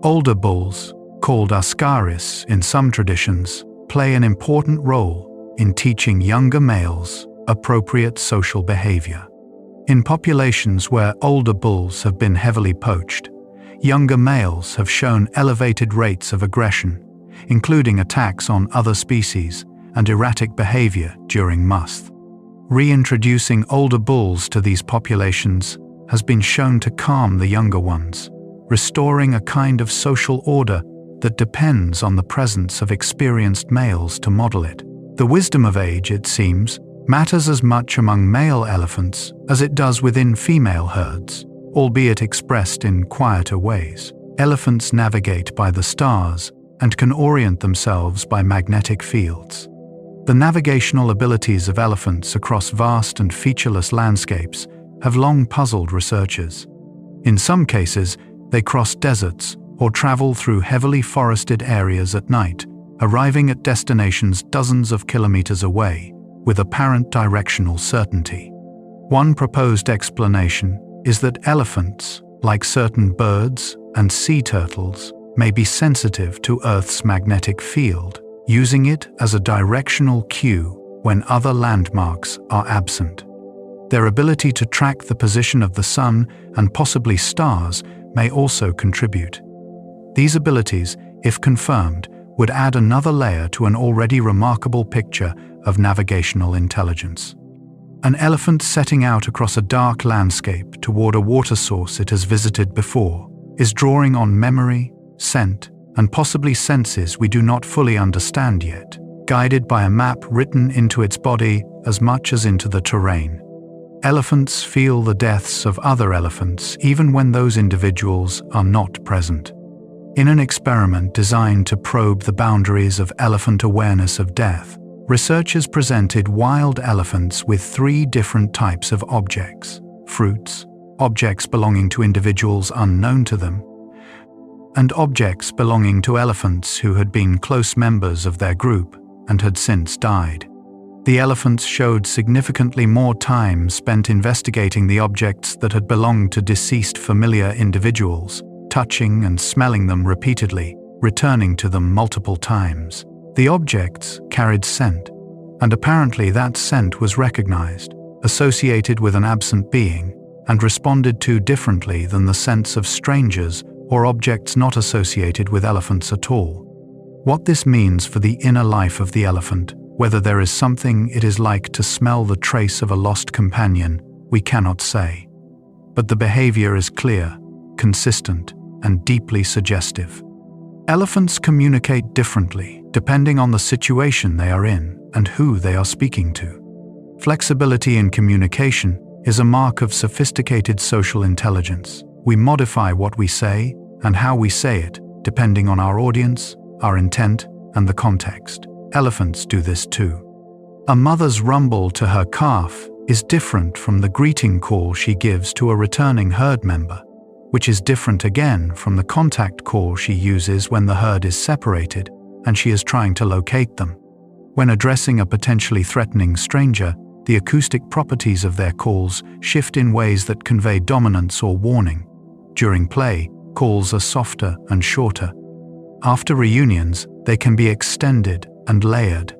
Older bulls, called askaris in some traditions, play an important role in teaching younger males appropriate social behavior. In populations where older bulls have been heavily poached, younger males have shown elevated rates of aggression, including attacks on other species and erratic behavior during must. Reintroducing older bulls to these populations has been shown to calm the younger ones, restoring a kind of social order that depends on the presence of experienced males to model it. The wisdom of age, it seems, matters as much among male elephants as it does within female herds, albeit expressed in quieter ways. Elephants navigate by the stars and can orient themselves by magnetic fields. The navigational abilities of elephants across vast and featureless landscapes have long puzzled researchers. In some cases, they cross deserts or travel through heavily forested areas at night, arriving at destinations dozens of kilometers away with apparent directional certainty. One proposed explanation is that elephants, like certain birds and sea turtles, may be sensitive to Earth's magnetic field, using it as a directional cue when other landmarks are absent. Their ability to track the position of the sun and possibly stars may also contribute. These abilities, if confirmed, would add another layer to an already remarkable picture of navigational intelligence. An elephant setting out across a dark landscape toward a water source it has visited before is drawing on memory, scent, and possibly senses we do not fully understand yet, guided by a map written into its body as much as into the terrain. Elephants feel the deaths of other elephants even when those individuals are not present. In an experiment designed to probe the boundaries of elephant awareness of death, researchers presented wild elephants with 3 different types of objects: fruits, objects belonging to individuals unknown to them, and objects belonging to elephants who had been close members of their group and had since died. The elephants showed significantly more time spent investigating the objects that had belonged to deceased familiar individuals, touching and smelling them repeatedly, returning to them multiple times. The objects carried scent, and apparently that scent was recognized, associated with an absent being, and responded to differently than the scents of strangers or objects not associated with elephants at all. What this means for the inner life of the elephant, whether there is something it is like to smell the trace of a lost companion, we cannot say. But the behavior is clear, consistent, and deeply suggestive. Elephants communicate differently depending on the situation they are in and who they are speaking to. Flexibility in communication is a mark of sophisticated social intelligence. We modify what we say and how we say it depending on our audience, our intent, and the context. Elephants do this too. A mother's rumble to her calf is different from the greeting call she gives to a returning herd member, which is different again from the contact call she uses when the herd is separated and she is trying to locate them. When addressing a potentially threatening stranger, the acoustic properties of their calls shift in ways that convey dominance or warning. During play, calls are softer and shorter. After reunions, they can be extended and layered.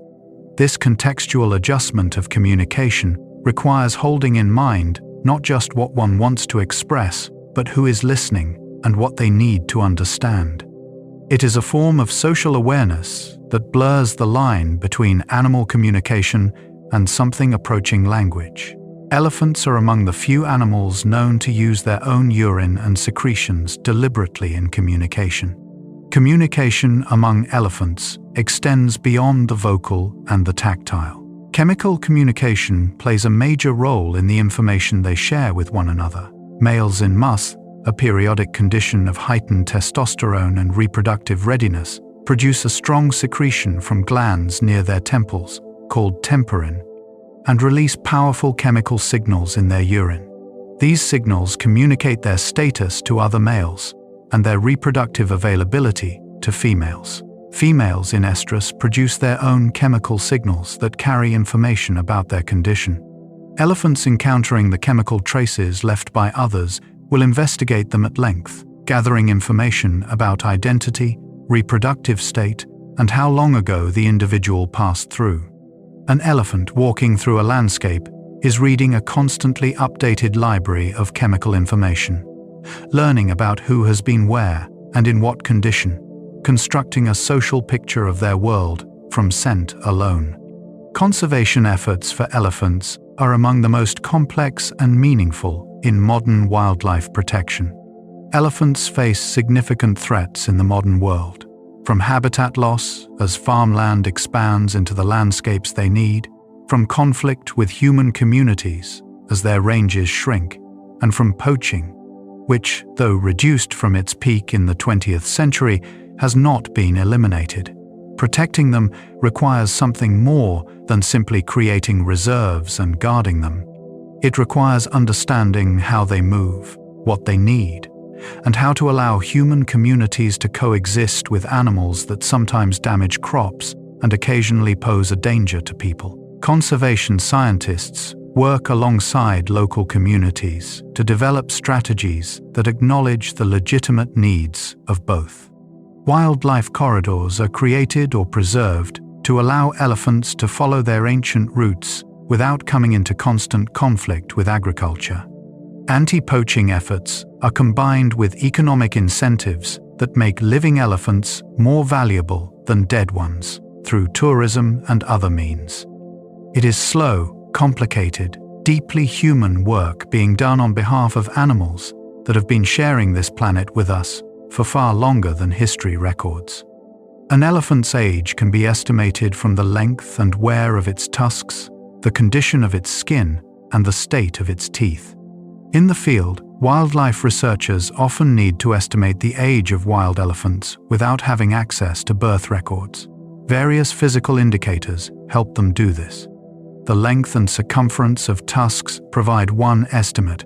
This contextual adjustment of communication requires holding in mind not just what one wants to express, but who is listening and what they need to understand. It is a form of social awareness that blurs the line between animal communication and something approaching language. Elephants are among the few animals known to use their own urine and secretions deliberately in communication. Communication among elephants extends beyond the vocal and the tactile. Chemical communication plays a major role in the information they share with one another. Males in musk, a periodic condition of heightened testosterone and reproductive readiness, produce a strong secretion from glands near their temples, called temporin, and release powerful chemical signals in their urine. These signals communicate their status to other males and their reproductive availability to females. Females in estrus produce their own chemical signals that carry information about their condition. Elephants encountering the chemical traces left by others will investigate them at length, gathering information about identity, reproductive state, and how long ago the individual passed through. An elephant walking through a landscape is reading a constantly updated library of chemical information, learning about who has been where and in what condition, constructing a social picture of their world from scent alone. Conservation efforts for elephants are among the most complex and meaningful in modern wildlife protection. Elephants face significant threats in the modern world, from habitat loss as farmland expands into the landscapes they need, from conflict with human communities as their ranges shrink, and from poaching, which, though reduced from its peak in the 20th century, has not been eliminated. Protecting them requires something more than simply creating reserves and guarding them. It requires understanding how they move, what they need, and how to allow human communities to coexist with animals that sometimes damage crops and occasionally pose a danger to people. Conservation scientists work alongside local communities to develop strategies that acknowledge the legitimate needs of both. Wildlife corridors are created or preserved to allow elephants to follow their ancient routes without coming into constant conflict with agriculture. Anti-poaching efforts are combined with economic incentives that make living elephants more valuable than dead ones through tourism and other means. It is slow, complicated, deeply human work being done on behalf of animals that have been sharing this planet with us for far longer than history records. An elephant's age can be estimated from the length and wear of its tusks, the condition of its skin, and the state of its teeth. In the field, wildlife researchers often need to estimate the age of wild elephants without having access to birth records. Various physical indicators help them do this. The length and circumference of tusks provide one estimate,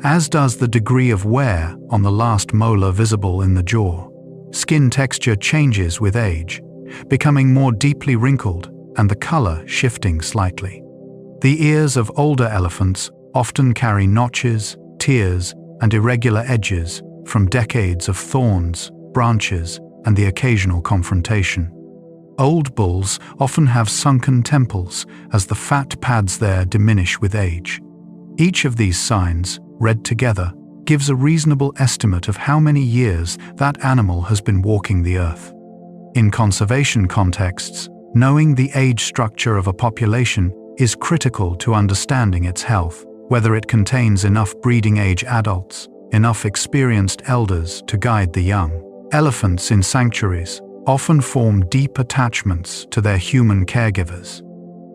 as does the degree of wear on the last molar visible in the jaw. Skin texture changes with age, becoming more deeply wrinkled and the color shifting slightly. The ears of older elephants often carry notches, tears, and irregular edges from decades of thorns, branches, and the occasional confrontation. Old bulls often have sunken temples as the fat pads there diminish with age. Each of these signs, read together, gives a reasonable estimate of how many years that animal has been walking the earth. In conservation contexts, knowing the age structure of a population is critical to understanding its health, whether it contains enough breeding-age adults, enough experienced elders to guide the young. Elephants in sanctuaries often form deep attachments to their human caregivers.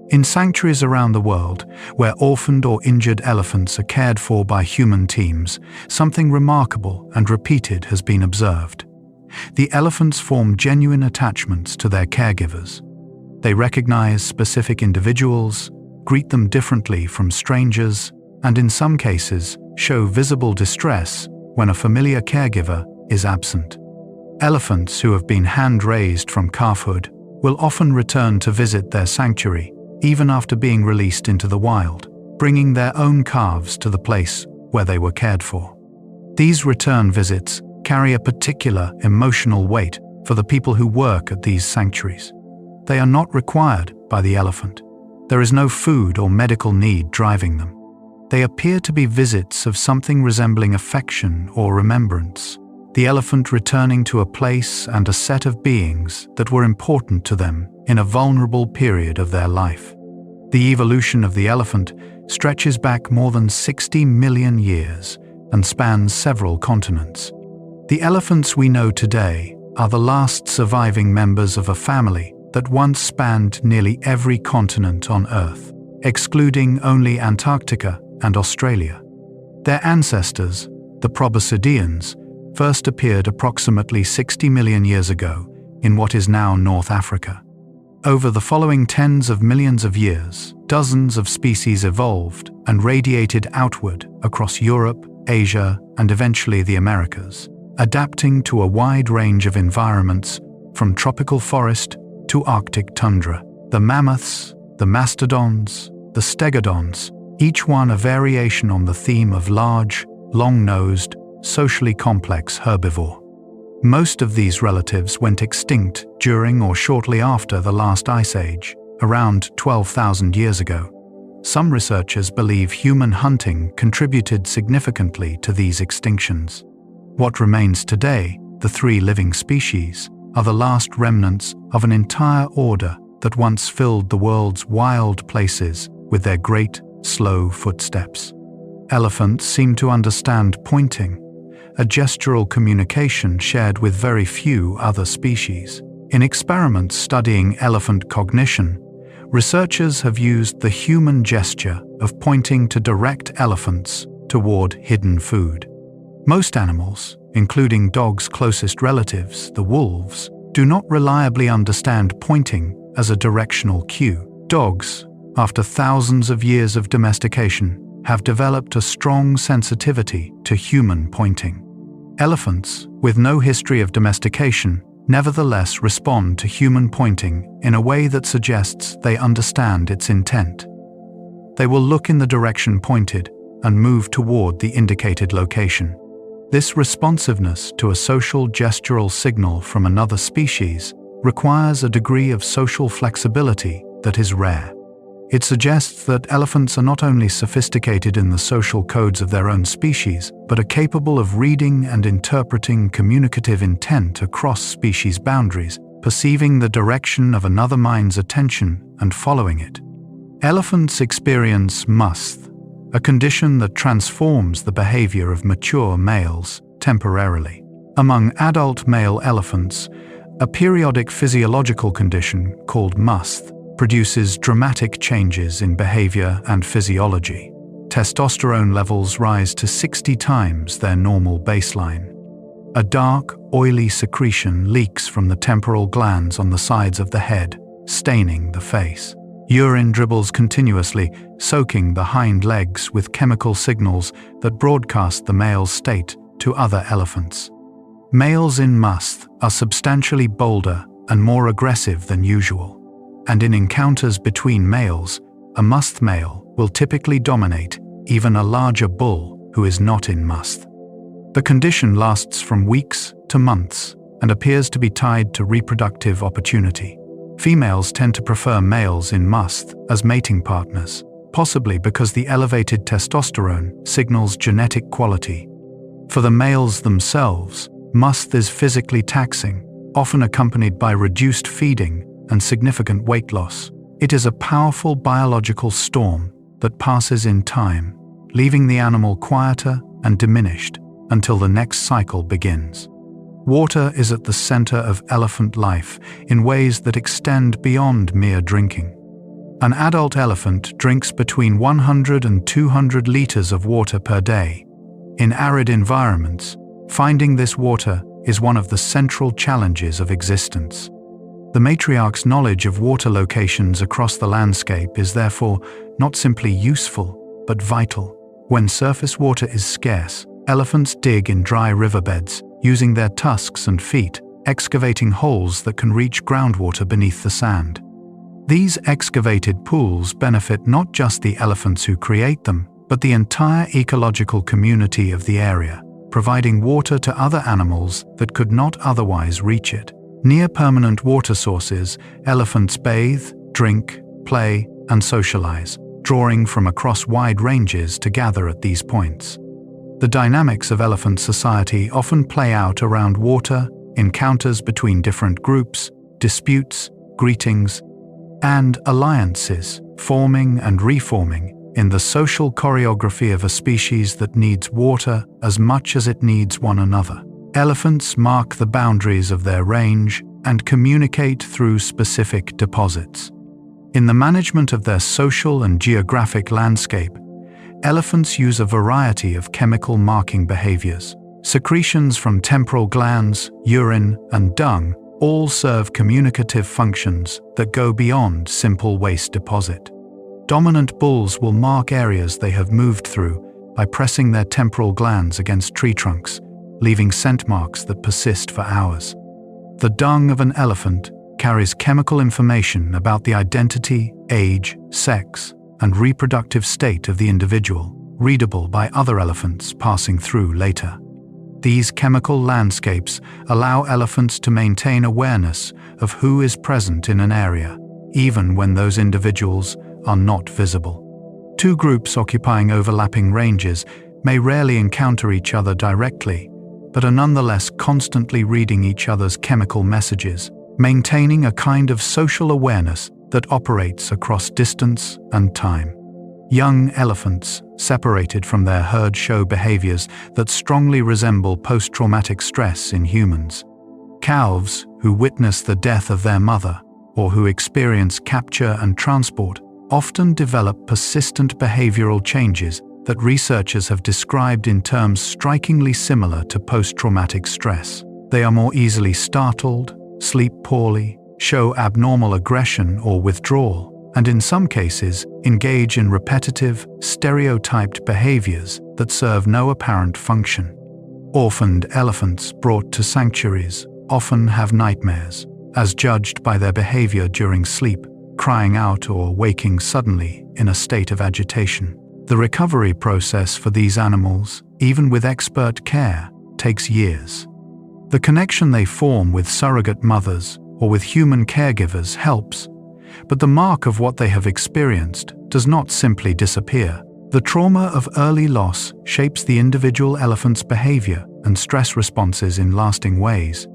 In sanctuaries around the world, where orphaned or injured elephants are cared for by human teams, something remarkable and repeated has been observed. The elephants form genuine attachments to their caregivers. They recognize specific individuals, greet them differently from strangers, and in some cases, show visible distress when a familiar caregiver is absent. Elephants who have been hand-raised from calfhood will often return to visit their sanctuary, even after being released into the wild, bringing their own calves to the place where they were cared for. These return visits carry a particular emotional weight for the people who work at these sanctuaries. They are not required by the elephant. There is no food or medical need driving them. They appear to be visits of something resembling affection or remembrance, the elephant returning to a place and a set of beings that were important to them in a vulnerable period of their life. The evolution of the elephant stretches back more than 60 million years and spans several continents. The elephants we know today are the last surviving members of a family that once spanned nearly every continent on Earth, excluding only Antarctica and Australia. Their ancestors, the proboscideans, first appeared approximately 60 million years ago in what is now North Africa. Over the following tens of millions of years, dozens of species evolved and radiated outward across Europe, Asia, and eventually the Americas, adapting to a wide range of environments from tropical forest to Arctic tundra. The mammoths, the mastodons, the stegodons, each one a variation on the theme of large, long-nosed, socially complex herbivore. Most of these relatives went extinct during or shortly after the last ice age, around 12,000 years ago. Some researchers believe human hunting contributed significantly to these extinctions. What remains today, the 3 living species, are the last remnants of an entire order that once filled the world's wild places with their great, slow footsteps. Elephants seem to understand pointing, a gestural communication shared with very few other species. In experiments studying elephant cognition, researchers have used the human gesture of pointing to direct elephants toward hidden food. Most animals, including dogs' closest relatives, the wolves, do not reliably understand pointing as a directional cue. Dogs, after thousands of years of domestication, have developed a strong sensitivity to human pointing. Elephants, with no history of domestication, nevertheless respond to human pointing in a way that suggests they understand its intent. They will look in the direction pointed and move toward the indicated location. This responsiveness to a social gestural signal from another species requires a degree of social flexibility that is rare. It suggests that elephants are not only sophisticated in the social codes of their own species, but are capable of reading and interpreting communicative intent across species boundaries, perceiving the direction of another mind's attention and following it. Elephants experience musth, a condition that transforms the behavior of mature males temporarily. Among adult male elephants, a periodic physiological condition called musth produces dramatic changes in behavior and physiology. Testosterone levels rise to 60 times their normal baseline. A dark, oily secretion leaks from the temporal glands on the sides of the head, staining the face. Urine dribbles continuously, soaking the hind legs with chemical signals that broadcast the male's state to other elephants. Males in musth are substantially bolder and more aggressive than usual, and in encounters between males, a musth male will typically dominate even a larger bull who is not in musth. The condition lasts from weeks to months and appears to be tied to reproductive opportunity. Females tend to prefer males in musth as mating partners, possibly because the elevated testosterone signals genetic quality. For the males themselves, musth is physically taxing, often accompanied by reduced feeding and significant weight loss. It is a powerful biological storm that passes in time, leaving the animal quieter and diminished until the next cycle begins. Water is at the center of elephant life in ways that extend beyond mere drinking. An adult elephant drinks between 100 and 200 liters of water per day. In arid environments, finding this water is one of the central challenges of existence. The matriarch's knowledge of water locations across the landscape is therefore not simply useful, but vital. When surface water is scarce, elephants dig in dry riverbeds, using their tusks and feet, excavating holes that can reach groundwater beneath the sand. These excavated pools benefit not just the elephants who create them, but the entire ecological community of the area, providing water to other animals that could not otherwise reach it. Near permanent water sources, elephants bathe, drink, play, and socialize, drawing from across wide ranges to gather at these points. The dynamics of elephant society often play out around water, encounters between different groups, disputes, greetings, and alliances, forming and reforming in the social choreography of a species that needs water as much as it needs one another. Elephants mark the boundaries of their range and communicate through specific deposits. In the management of their social and geographic landscape, elephants use a variety of chemical marking behaviors. Secretions from temporal glands, urine, and dung all serve communicative functions that go beyond simple waste deposit. Dominant bulls will mark areas they have moved through by pressing their temporal glands against tree trunks, leaving scent marks that persist for hours. The dung of an elephant carries chemical information about the identity, age, sex, and reproductive state of the individual, readable by other elephants passing through later. These chemical landscapes allow elephants to maintain awareness of who is present in an area, even when those individuals are not visible. Two groups occupying overlapping ranges may rarely encounter each other directly, but are nonetheless constantly reading each other's chemical messages, maintaining a kind of social awareness that operates across distance and time. Young elephants, separated from their herd, show behaviors that strongly resemble post-traumatic stress in humans. Calves, who witness the death of their mother, or who experience capture and transport, often develop persistent behavioral changes that researchers have described in terms strikingly similar to post-traumatic stress. They are more easily startled, sleep poorly, show abnormal aggression or withdrawal, and in some cases, engage in repetitive, stereotyped behaviors that serve no apparent function. Orphaned elephants brought to sanctuaries often have nightmares, as judged by their behavior during sleep, crying out or waking suddenly in a state of agitation. The recovery process for these animals, even with expert care, takes years. The connection they form with surrogate mothers or with human caregivers helps, but the mark of what they have experienced does not simply disappear. The trauma of early loss shapes the individual elephant's behavior and stress responses in lasting ways,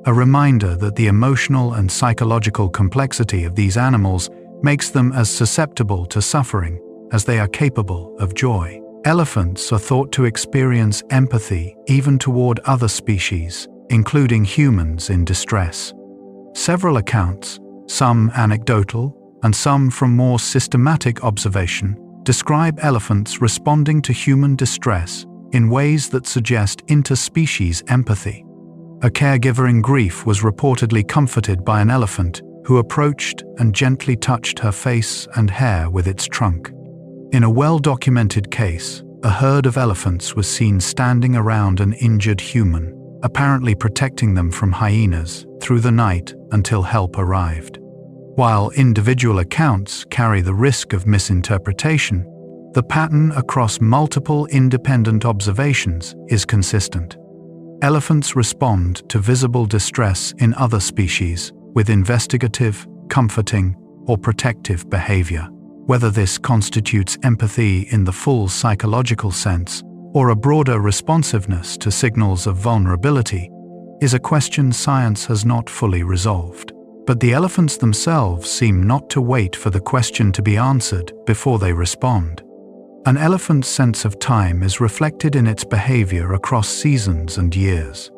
a reminder that the emotional and psychological complexity of these animals makes them as susceptible to suffering as they are capable of joy. Elephants are thought to experience empathy even toward other species, including humans in distress. Several accounts, some anecdotal and some from more systematic observation, describe elephants responding to human distress in ways that suggest interspecies empathy. A caregiver in grief was reportedly comforted by an elephant who approached and gently touched her face and hair with its trunk. In a well-documented case, a herd of elephants was seen standing around an injured human, apparently protecting them from hyenas through the night until help arrived. While individual accounts carry the risk of misinterpretation, the pattern across multiple independent observations is consistent. Elephants respond to visible distress in other species with investigative, comforting, or protective behavior. Whether this constitutes empathy in the full psychological sense or a broader responsiveness to signals of vulnerability is a question science has not fully resolved. But the elephants themselves seem not to wait for the question to be answered before they respond. An elephant's sense of time is reflected in its behavior across seasons and years.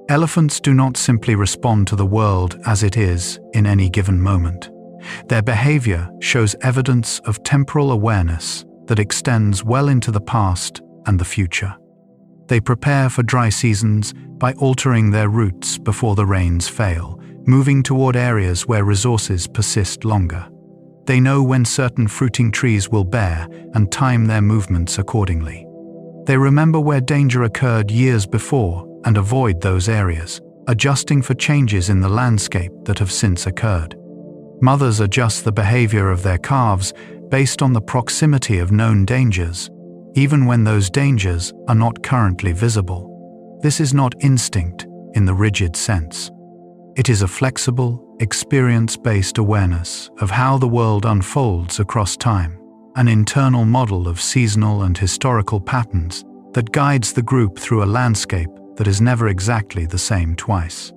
Elephants do not simply respond to the world as it is in any given moment. Their behavior shows evidence of temporal awareness that extends well into the past and the future. They prepare for dry seasons by altering their routes before the rains fail, moving toward areas where resources persist longer. They know when certain fruiting trees will bear and time their movements accordingly. They remember where danger occurred years before and avoid those areas, adjusting for changes in the landscape that have since occurred. Mothers adjust the behavior of their calves based on the proximity of known dangers, even when those dangers are not currently visible. This is not instinct in the rigid sense. It is a flexible, experience-based awareness of how the world unfolds across time, an internal model of seasonal and historical patterns that guides the group through a landscape that is never exactly the same twice.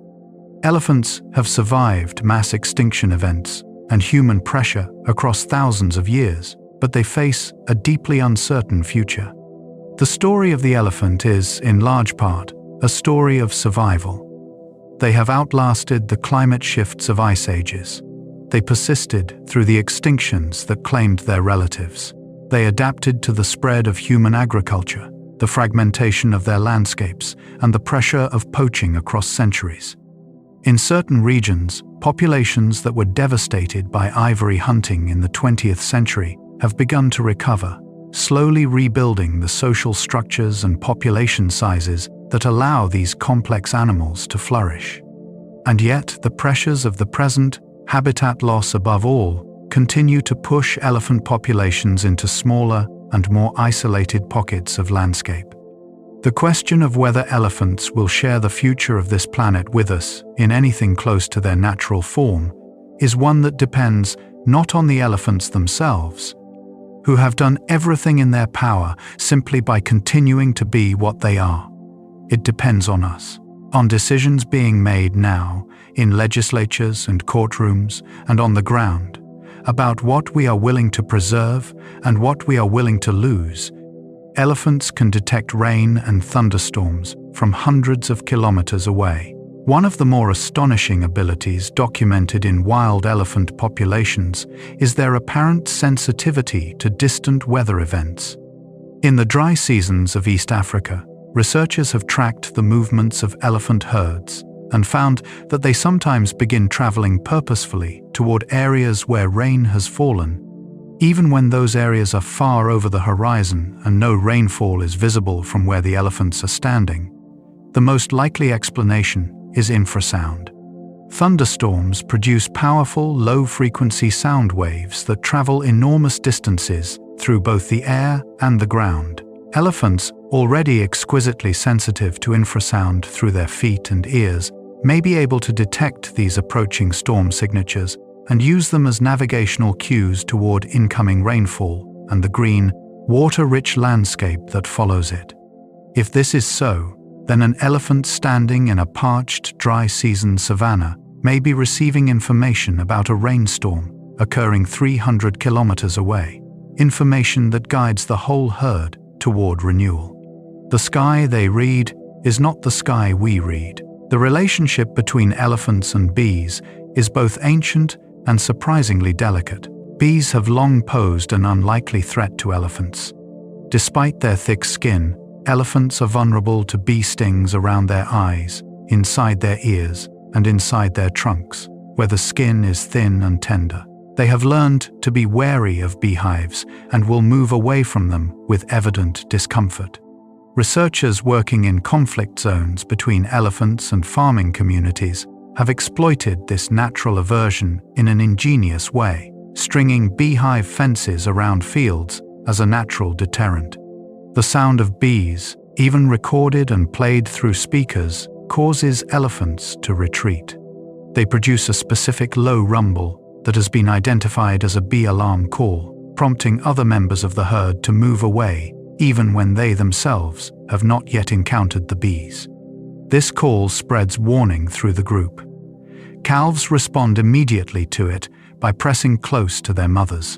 Elephants have survived mass extinction events and human pressure across thousands of years, but they face a deeply uncertain future. The story of the elephant is, in large part, a story of survival. They have outlasted the climate shifts of ice ages. They persisted through the extinctions that claimed their relatives. They adapted to the spread of human agriculture, the fragmentation of their landscapes, and the pressure of poaching across centuries. In certain regions, populations that were devastated by ivory hunting in the 20th century have begun to recover, slowly rebuilding the social structures and population sizes that allow these complex animals to flourish. And yet, the pressures of the present, habitat loss above all, continue to push elephant populations into smaller and more isolated pockets of landscape. The question of whether elephants will share the future of this planet with us in anything close to their natural form is one that depends not on the elephants themselves, who have done everything in their power simply by continuing to be what they are. It depends on us, on decisions being made now in legislatures and courtrooms and on the ground, about what we are willing to preserve and what we are willing to lose. Elephants can detect rain and thunderstorms from hundreds of kilometers away. One of the more astonishing abilities documented in wild elephant populations is their apparent sensitivity to distant weather events. In the dry seasons of East Africa, researchers have tracked the movements of elephant herds and found that they sometimes begin traveling purposefully toward areas where rain has fallen, even when those areas are far over the horizon and no rainfall is visible from where the elephants are standing. The most likely explanation is infrasound. Thunderstorms produce powerful, low-frequency sound waves that travel enormous distances through both the air and the ground. Elephants, already exquisitely sensitive to infrasound through their feet and ears, may be able to detect these approaching storm signatures and use them as navigational cues toward incoming rainfall and the green, water-rich landscape that follows it. If this is so, then an elephant standing in a parched, dry-season savanna may be receiving information about a rainstorm occurring 300 kilometers away, information that guides the whole herd toward renewal. The sky they read is not the sky we read. The relationship between elephants and bees is both ancient and surprisingly delicate. Bees have long posed an unlikely threat to elephants. Despite their thick skin, elephants are vulnerable to bee stings around their eyes, inside their ears, and inside their trunks, where the skin is thin and tender. They have learned to be wary of beehives and will move away from them with evident discomfort. Researchers working in conflict zones between elephants and farming communities have exploited this natural aversion in an ingenious way, stringing beehive fences around fields as a natural deterrent. The sound of bees, even recorded and played through speakers, causes elephants to retreat. They produce a specific low rumble that has been identified as a bee alarm call, prompting other members of the herd to move away, even when they themselves have not yet encountered the bees. This call spreads warning through the group. Calves respond immediately to it by pressing close to their mothers.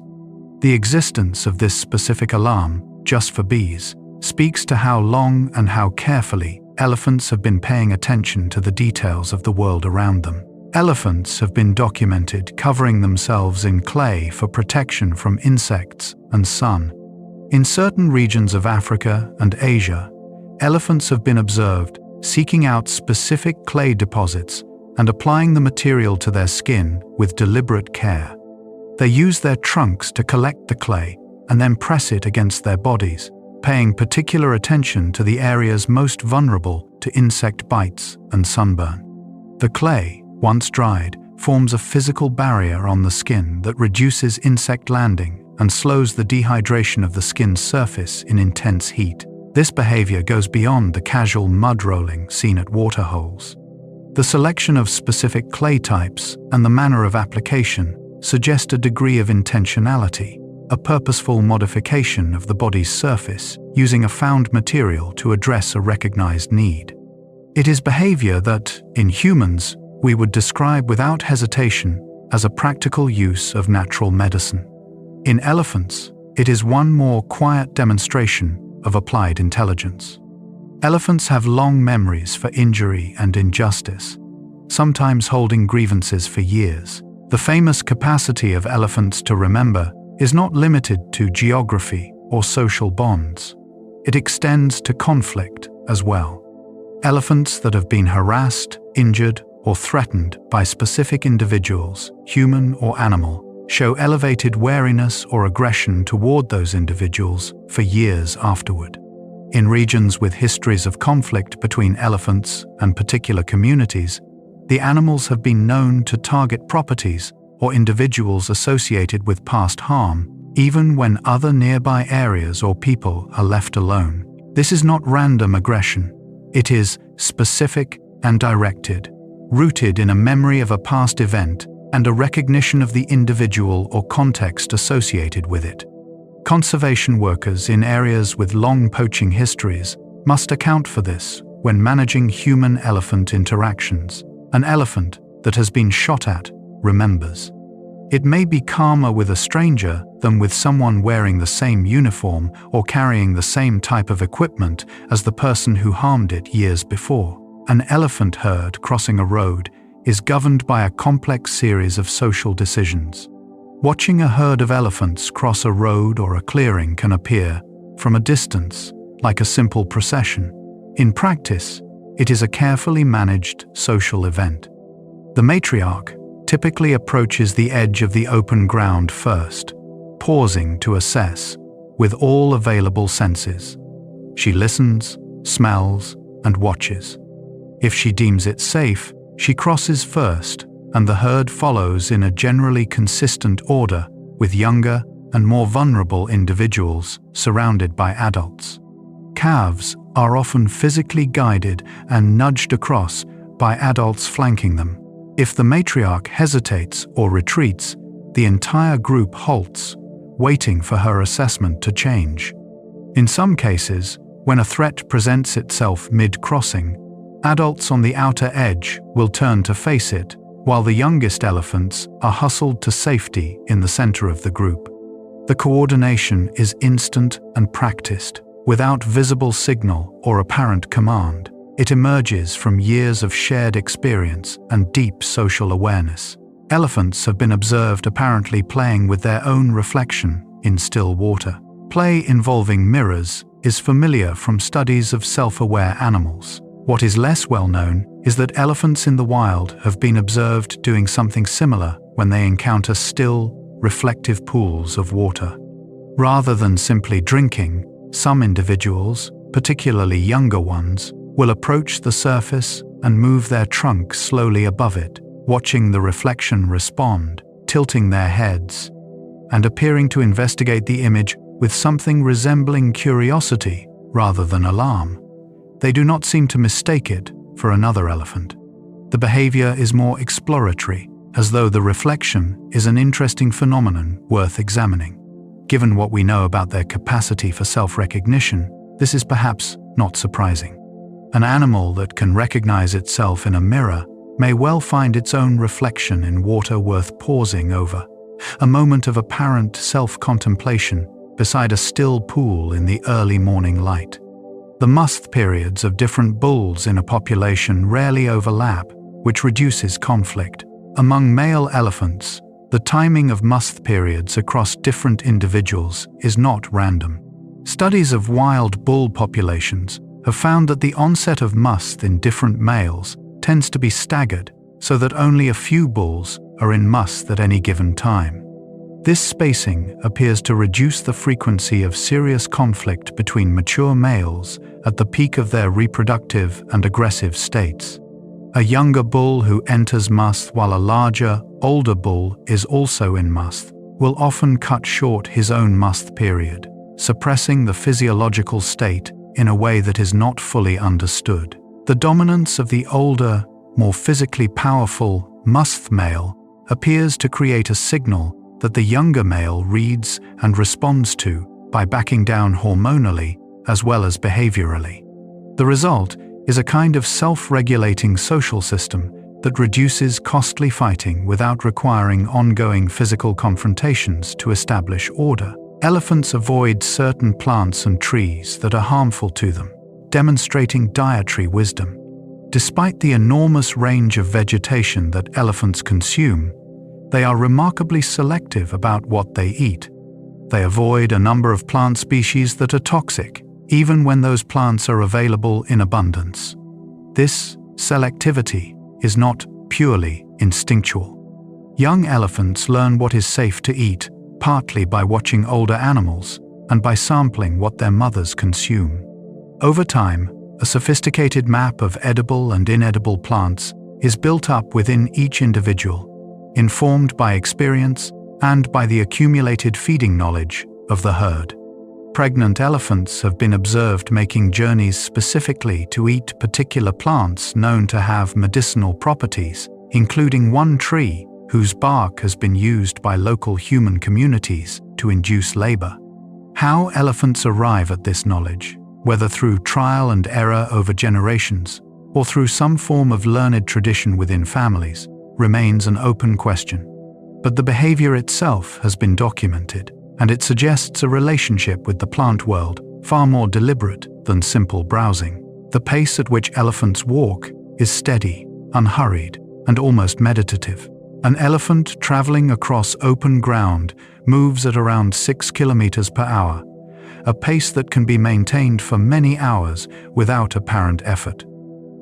The existence of this specific alarm, just for bees, speaks to how long and how carefully elephants have been paying attention to the details of the world around them. Elephants have been documented covering themselves in clay for protection from insects and sun. In certain regions of Africa and Asia, elephants have been observed seeking out specific clay deposits and applying the material to their skin with deliberate care. They use their trunks to collect the clay and then press it against their bodies, paying particular attention to the areas most vulnerable to insect bites and sunburn. The clay, once dried, forms a physical barrier on the skin that reduces insect landing and slows the dehydration of the skin's surface in intense heat. This behavior goes beyond the casual mud rolling seen at waterholes. The selection of specific clay types and the manner of application suggest a degree of intentionality, a purposeful modification of the body's surface using a found material to address a recognized need. It is behavior that, in humans, we would describe without hesitation as a practical use of natural medicine. In elephants, it is one more quiet demonstration of applied intelligence. Elephants have long memories for injury and injustice, sometimes holding grievances for years. The famous capacity of elephants to remember is not limited to geography or social bonds. It extends to conflict as well. Elephants that have been harassed, injured, or threatened by specific individuals, human or animal, show elevated wariness or aggression toward those individuals for years afterward. In regions with histories of conflict between elephants and particular communities, the animals have been known to target properties or individuals associated with past harm, even when other nearby areas or people are left alone. This is not random aggression. It is specific and directed, rooted in a memory of a past event and a recognition of the individual or context associated with it. Conservation workers in areas with long poaching histories must account for this when managing human-elephant interactions. An elephant that has been shot at remembers. It may be calmer with a stranger than with someone wearing the same uniform or carrying the same type of equipment as the person who harmed it years before. An elephant herd crossing a road is governed by a complex series of social decisions. Watching a herd of elephants cross a road or a clearing can appear, from a distance, like a simple procession. In practice, it is a carefully managed social event. The matriarch typically approaches the edge of the open ground first, pausing to assess with all available senses. She listens, smells, and watches. If she deems it safe, she crosses first, and the herd follows in a generally consistent order, with younger and more vulnerable individuals surrounded by adults. Calves are often physically guided and nudged across by adults flanking them. If the matriarch hesitates or retreats, the entire group halts, waiting for her assessment to change. In some cases, when a threat presents itself mid-crossing, adults on the outer edge will turn to face it, while the youngest elephants are hustled to safety in the center of the group. The coordination is instant and practiced, without visible signal or apparent command. It emerges from years of shared experience and deep social awareness. Elephants have been observed apparently playing with their own reflection in still water. Play involving mirrors is familiar from studies of self-aware animals. What is less well known is that elephants in the wild have been observed doing something similar when they encounter still, reflective pools of water. Rather than simply drinking, some individuals, particularly younger ones, will approach the surface and move their trunk slowly above it, watching the reflection respond, tilting their heads, and appearing to investigate the image with something resembling curiosity rather than alarm. They do not seem to mistake it for another elephant. The behavior is more exploratory, as though the reflection is an interesting phenomenon worth examining. Given what we know about their capacity for self-recognition, this is perhaps not surprising. An animal that can recognize itself in a mirror may well find its own reflection in water worth pausing over, a moment of apparent self-contemplation beside a still pool in the early morning light. The musth periods of different bulls in a population rarely overlap, which reduces conflict. Among male elephants, the timing of musth periods across different individuals is not random. Studies of wild bull populations have found that the onset of must in different males tends to be staggered, so that only a few bulls are in must at any given time. This spacing appears to reduce the frequency of serious conflict between mature males at the peak of their reproductive and aggressive states. A younger bull who enters must while a larger, older bull is also in must will often cut short his own must period, suppressing the physiological state in a way that is not fully understood. The dominance of the older, more physically powerful must male appears to create a signal that the younger male reads and responds to by backing down hormonally as well as behaviorally. The result is a kind of self-regulating social system that reduces costly fighting without requiring ongoing physical confrontations to establish order. Elephants avoid certain plants and trees that are harmful to them, demonstrating dietary wisdom. Despite the enormous range of vegetation that elephants consume, they are remarkably selective about what they eat. They avoid a number of plant species that are toxic, even when those plants are available in abundance. This selectivity is not purely instinctual. Young elephants learn what is safe to eat, partly by watching older animals and by sampling what their mothers consume. Over time, a sophisticated map of edible and inedible plants is built up within each individual, informed by experience and by the accumulated feeding knowledge of the herd. Pregnant elephants have been observed making journeys specifically to eat particular plants known to have medicinal properties, including one tree whose bark has been used by local human communities to induce labor. How elephants arrive at this knowledge, whether through trial and error over generations or through some form of learned tradition within families, remains an open question. But the behavior itself has been documented, and it suggests a relationship with the plant world far more deliberate than simple browsing. The pace at which elephants walk is steady, unhurried, and almost meditative. An elephant traveling across open ground moves at around 6 kilometers per hour, a pace that can be maintained for many hours without apparent effort.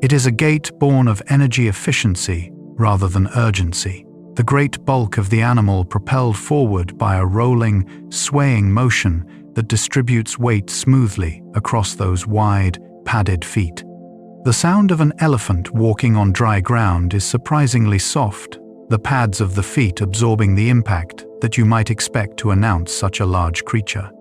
It is a gait born of energy efficiency rather than urgency. The great bulk of the animal propelled forward by a rolling, swaying motion that distributes weight smoothly across those wide, padded feet. The sound of an elephant walking on dry ground is surprisingly soft, the pads of the feet absorbing the impact that you might expect to announce such a large creature.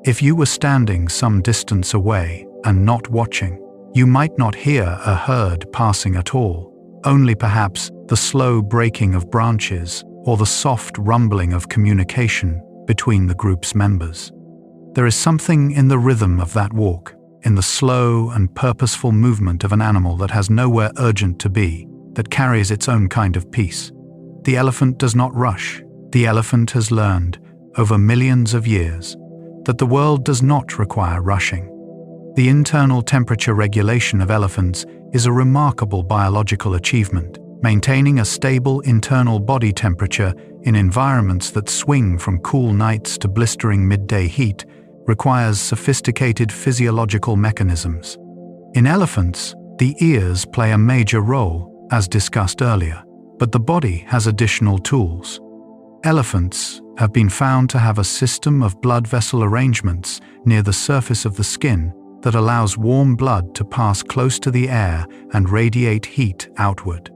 If you were standing some distance away and not watching, you might not hear a herd passing at all, only perhaps the slow breaking of branches or the soft rumbling of communication between the group's members. There is something in the rhythm of that walk, in the slow and purposeful movement of an animal that has nowhere urgent to be, that carries its own kind of peace. The elephant does not rush. The elephant has learned, over millions of years, that the world does not require rushing. The internal temperature regulation of elephants is a remarkable biological achievement. Maintaining a stable internal body temperature in environments that swing from cool nights to blistering midday heat requires sophisticated physiological mechanisms. In elephants, the ears play a major role, as discussed earlier, but the body has additional tools. Elephants have been found to have a system of blood vessel arrangements near the surface of the skin that allows warm blood to pass close to the air and radiate heat outward.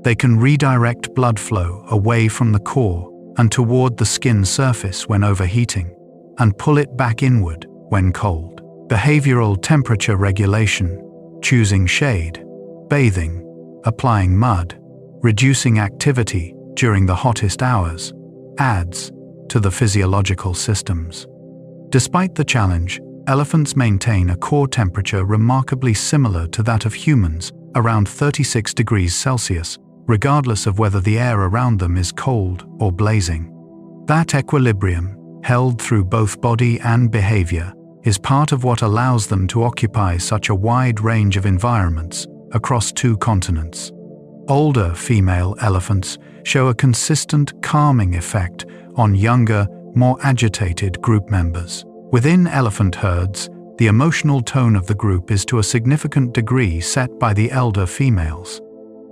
They can redirect blood flow away from the core and toward the skin surface when overheating, and pull it back inward when cold. Behavioral temperature regulation, choosing shade, bathing, applying mud, reducing activity during the hottest hours, adds to the physiological systems. Despite the challenge, elephants maintain a core temperature remarkably similar to that of humans, around 36 degrees Celsius, regardless of whether the air around them is cold or blazing. That equilibrium, held through both body and behavior, is part of what allows them to occupy such a wide range of environments across 2 continents. Older female elephants show a consistent calming effect on younger, more agitated group members. Within elephant herds, the emotional tone of the group is to a significant degree set by the elder females.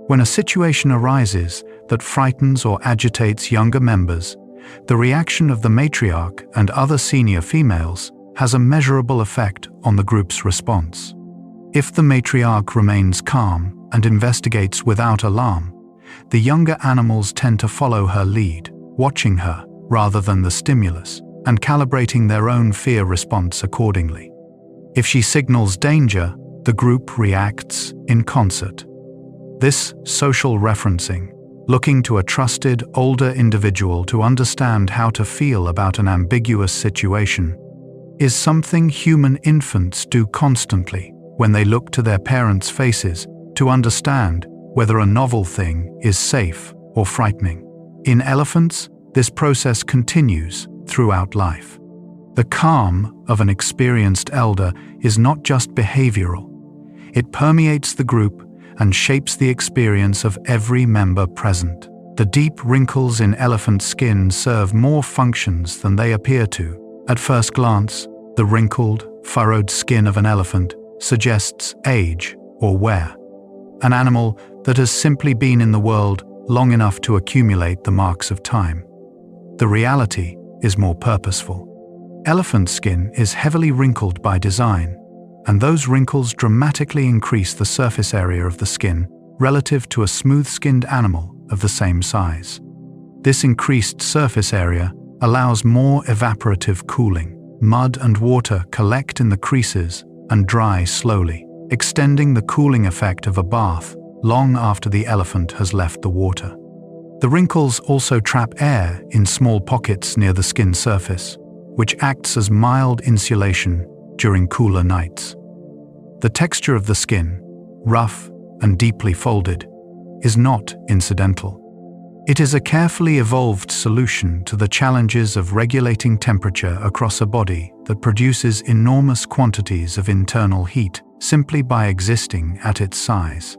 When a situation arises that frightens or agitates younger members, the reaction of the matriarch and other senior females has a measurable effect on the group's response. If the matriarch remains calm and investigates without alarm, the younger animals tend to follow her lead, watching her rather than the stimulus, and calibrating their own fear response accordingly. If she signals danger, the group reacts in concert. This social referencing, looking to a trusted, older individual to understand how to feel about an ambiguous situation, is something human infants do constantly when they look to their parents' faces to understand whether a novel thing is safe or frightening. In elephants, this process continues throughout life. The calm of an experienced elder is not just behavioral. It permeates the group and shapes the experience of every member present. The deep wrinkles in elephant skin serve more functions than they appear to. At first glance, the wrinkled, furrowed skin of an elephant suggests age or wear, an animal that has simply been in the world long enough to accumulate the marks of time. The reality is more purposeful. Elephant skin is heavily wrinkled by design, and those wrinkles dramatically increase the surface area of the skin relative to a smooth-skinned animal of the same size. This increased surface area allows more evaporative cooling. Mud and water collect in the creases and dry slowly, extending the cooling effect of a bath long after the elephant has left the water. The wrinkles also trap air in small pockets near the skin surface, which acts as mild insulation during cooler nights. The texture of the skin, rough and deeply folded, is not incidental. It is a carefully evolved solution to the challenges of regulating temperature across a body that produces enormous quantities of internal heat simply by existing at its size.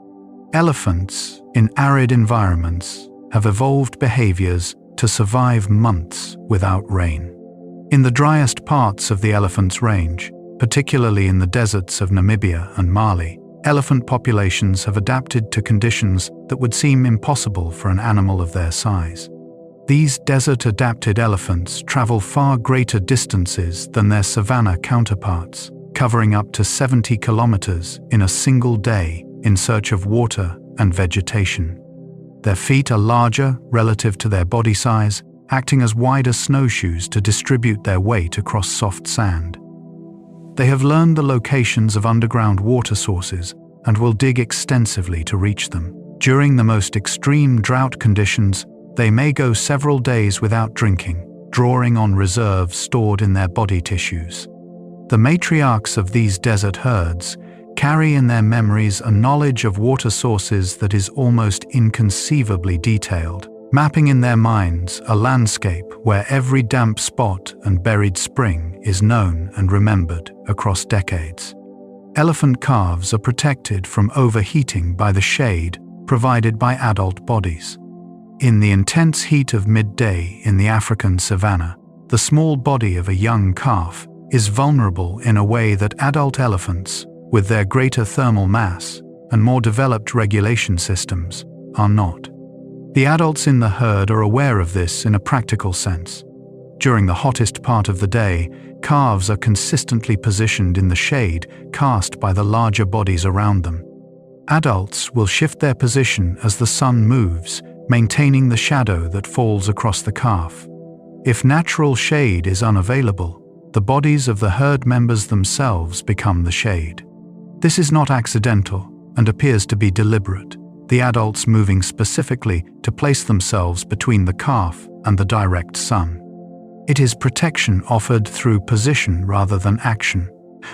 Elephants, in arid environments, have evolved behaviors to survive months without rain. In the driest parts of the elephant's range, particularly in the deserts of Namibia and Mali, elephant populations have adapted to conditions that would seem impossible for an animal of their size. These desert-adapted elephants travel far greater distances than their savanna counterparts, covering up to 70 kilometers in a single day in search of water and vegetation. Their feet are larger relative to their body size, acting as wider snowshoes to distribute their weight across soft sand. They have learned the locations of underground water sources and will dig extensively to reach them. During the most extreme drought conditions, they may go several days without drinking, drawing on reserves stored in their body tissues. The matriarchs of these desert herds carry in their memories a knowledge of water sources that is almost inconceivably detailed, mapping in their minds a landscape where every damp spot and buried spring is known and remembered across decades. Elephant calves are protected from overheating by the shade provided by adult bodies. In the intense heat of midday in the African savanna, the small body of a young calf is vulnerable in a way that adult elephants, with their greater thermal mass and more developed regulation systems, are not. The adults in the herd are aware of this in a practical sense. During the hottest part of the day, calves are consistently positioned in the shade cast by the larger bodies around them. Adults will shift their position as the sun moves, maintaining the shadow that falls across the calf. If natural shade is unavailable, the bodies of the herd members themselves become the shade. This is not accidental and appears to be deliberate, the adults moving specifically to place themselves between the calf and the direct sun. It is protection offered through position rather than action,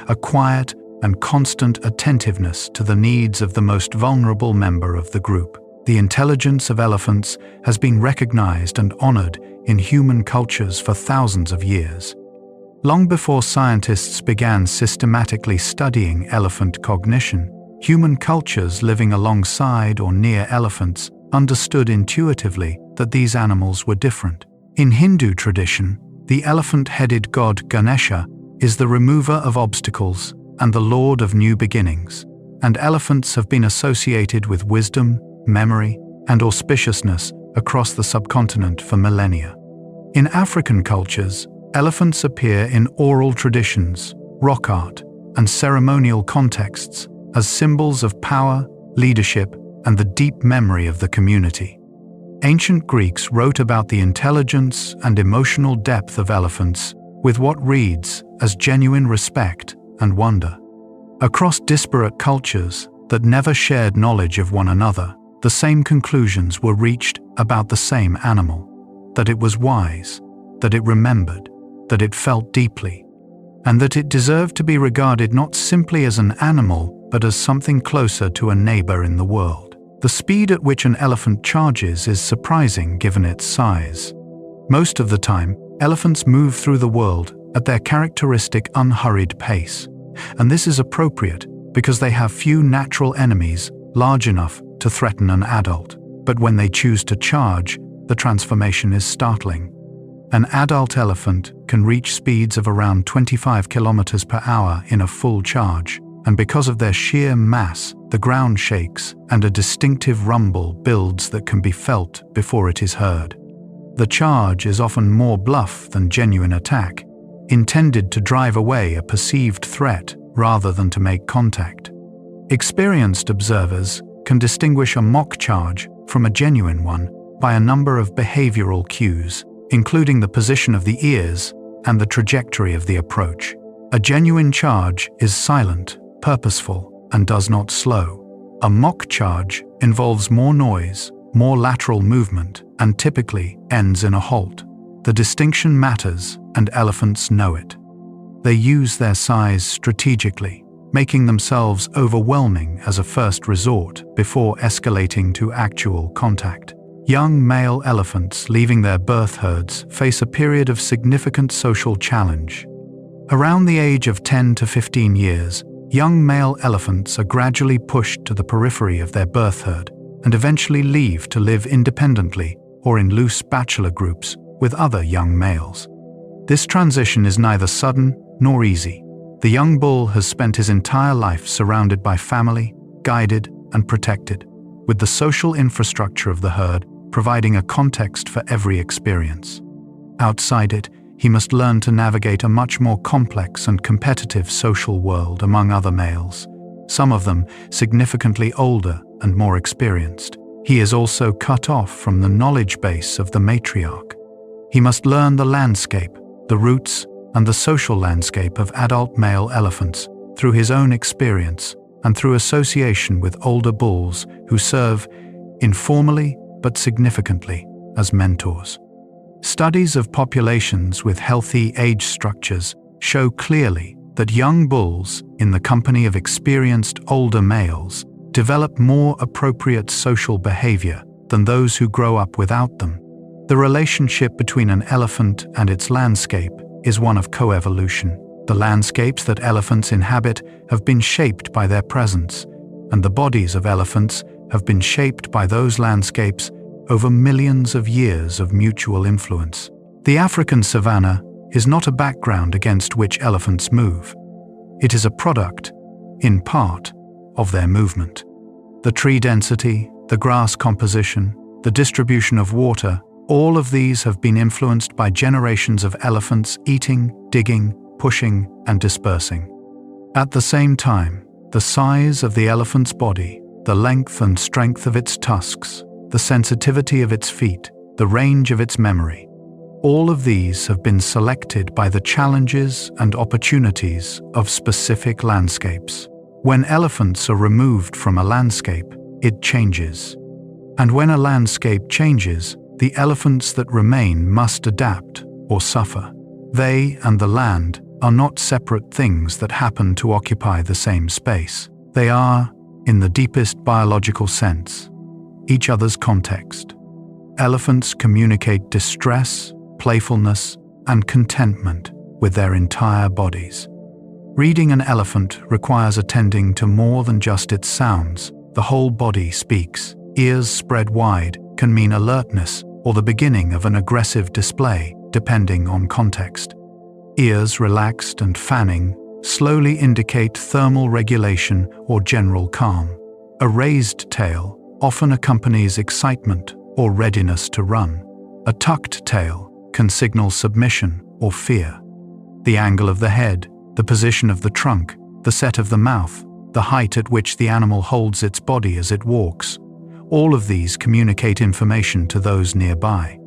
a quiet and constant attentiveness to the needs of the most vulnerable member of the group. The intelligence of elephants has been recognized and honored in human cultures for thousands of years. Long before scientists began systematically studying elephant cognition, human cultures living alongside or near elephants understood intuitively that these animals were different. In Hindu tradition, the elephant-headed god Ganesha is the remover of obstacles and the lord of new beginnings, and elephants have been associated with wisdom, memory, and auspiciousness across the subcontinent for millennia. In African cultures, elephants appear in oral traditions, rock art, and ceremonial contexts as symbols of power, leadership, and the deep memory of the community. Ancient Greeks wrote about the intelligence and emotional depth of elephants with what reads as genuine respect and wonder. Across disparate cultures that never shared knowledge of one another, the same conclusions were reached about the same animal: that it was wise, that it remembered, that it felt deeply, and that it deserved to be regarded not simply as an animal, but as something closer to a neighbor in the world. The speed at which an elephant charges is surprising given its size. Most of the time, elephants move through the world at their characteristic unhurried pace, and this is appropriate because they have few natural enemies large enough to threaten an adult. But when they choose to charge, the transformation is startling. An adult elephant can reach speeds of around 25 kilometers per hour in a full charge, and because of their sheer mass, the ground shakes and a distinctive rumble builds that can be felt before it is heard. The charge is often more bluff than genuine attack, intended to drive away a perceived threat rather than to make contact. Experienced observers can distinguish a mock charge from a genuine one by a number of behavioral cues, including the position of the ears and the trajectory of the approach. A genuine charge is silent, purposeful, and does not slow. A mock charge involves more noise, more lateral movement, and typically ends in a halt. The distinction matters, and elephants know it. They use their size strategically, making themselves overwhelming as a first resort before escalating to actual contact. Young male elephants leaving their birth herds face a period of significant social challenge. Around the age of 10 to 15 years, young male elephants are gradually pushed to the periphery of their birth herd and eventually leave to live independently or in loose bachelor groups with other young males. This transition is neither sudden nor easy. The young bull has spent his entire life surrounded by family, guided and protected, with the social infrastructure of the herd providing a context for every experience. Outside it, he must learn to navigate a much more complex and competitive social world among other males, some of them significantly older and more experienced. He is also cut off from the knowledge base of the matriarch. He must learn the landscape, the roots, and the social landscape of adult male elephants through his own experience and through association with older bulls who serve, informally but significantly, as mentors. Studies of populations with healthy age structures show clearly that young bulls, in the company of experienced older males, develop more appropriate social behavior than those who grow up without them. The relationship between an elephant and its landscape is one of coevolution. The landscapes that elephants inhabit have been shaped by their presence, and the bodies of elephants have been shaped by those landscapes over millions of years of mutual influence. The African savanna is not a background against which elephants move. It is a product, in part, of their movement. The tree density, the grass composition, the distribution of water, all of these have been influenced by generations of elephants eating, digging, pushing, and dispersing. At the same time, the size of the elephant's body, the length and strength of its tusks, the sensitivity of its feet, the range of its memory, all of these have been selected by the challenges and opportunities of specific landscapes. When elephants are removed from a landscape, it changes. And when a landscape changes, the elephants that remain must adapt or suffer. They and the land are not separate things that happen to occupy the same space. They are, in the deepest biological sense, each other's context. Elephants communicate distress, playfulness, and contentment with their entire bodies. Reading an elephant requires attending to more than just its sounds. The whole body speaks. Ears spread wide can mean alertness or the beginning of an aggressive display, depending on context. Ears relaxed and fanning slowly indicate thermal regulation or general calm. A raised tail often accompanies excitement or readiness to run. A tucked tail can signal submission or fear. The angle of the head, the position of the trunk, the set of the mouth, the height at which the animal holds its body as it walks, all of these communicate information to those nearby.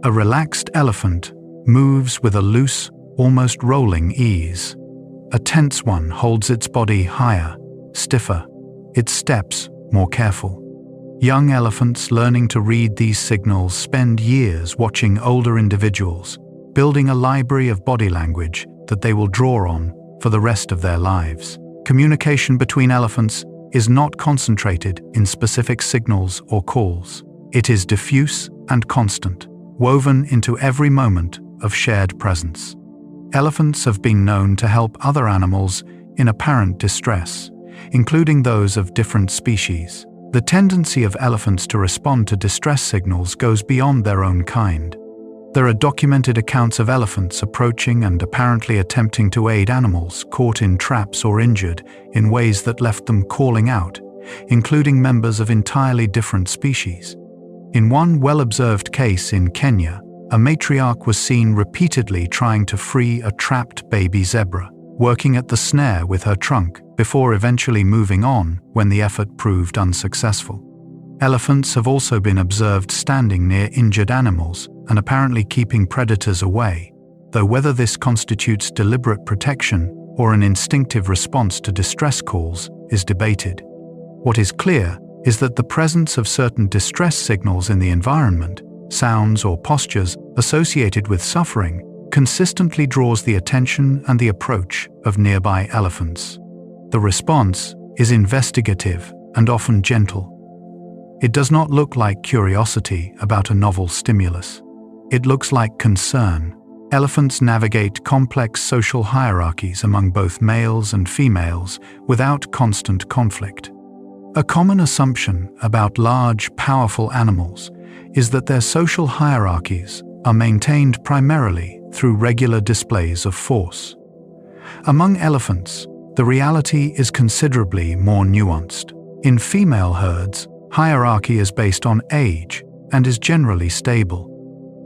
A relaxed elephant moves with a loose, almost rolling ease. A tense one holds its body higher, stiffer, its steps more careful. Young elephants learning to read these signals spend years watching older individuals, building a library of body language that they will draw on for the rest of their lives. Communication between elephants is not concentrated in specific signals or calls. It is diffuse and constant, woven into every moment of shared presence. Elephants have been known to help other animals in apparent distress, including those of different species. The tendency of elephants to respond to distress signals goes beyond their own kind. There are documented accounts of elephants approaching and apparently attempting to aid animals caught in traps or injured in ways that left them calling out, including members of entirely different species. In one well-observed case in Kenya, a matriarch was seen repeatedly trying to free a trapped baby zebra, working at the snare with her trunk before eventually moving on when the effort proved unsuccessful. Elephants have also been observed standing near injured animals and apparently keeping predators away, though whether this constitutes deliberate protection or an instinctive response to distress calls is debated. What is clear is that the presence of certain distress signals in the environment, sounds or postures associated with suffering, consistently draws the attention and the approach of nearby elephants. The response is investigative and often gentle. It does not look like curiosity about a novel stimulus. It looks like concern. Elephants navigate complex social hierarchies among both males and females without constant conflict. A common assumption about large, powerful animals is that their social hierarchies are maintained primarily through regular displays of force. Among elephants, the reality is considerably more nuanced. In female herds, hierarchy is based on age and is generally stable.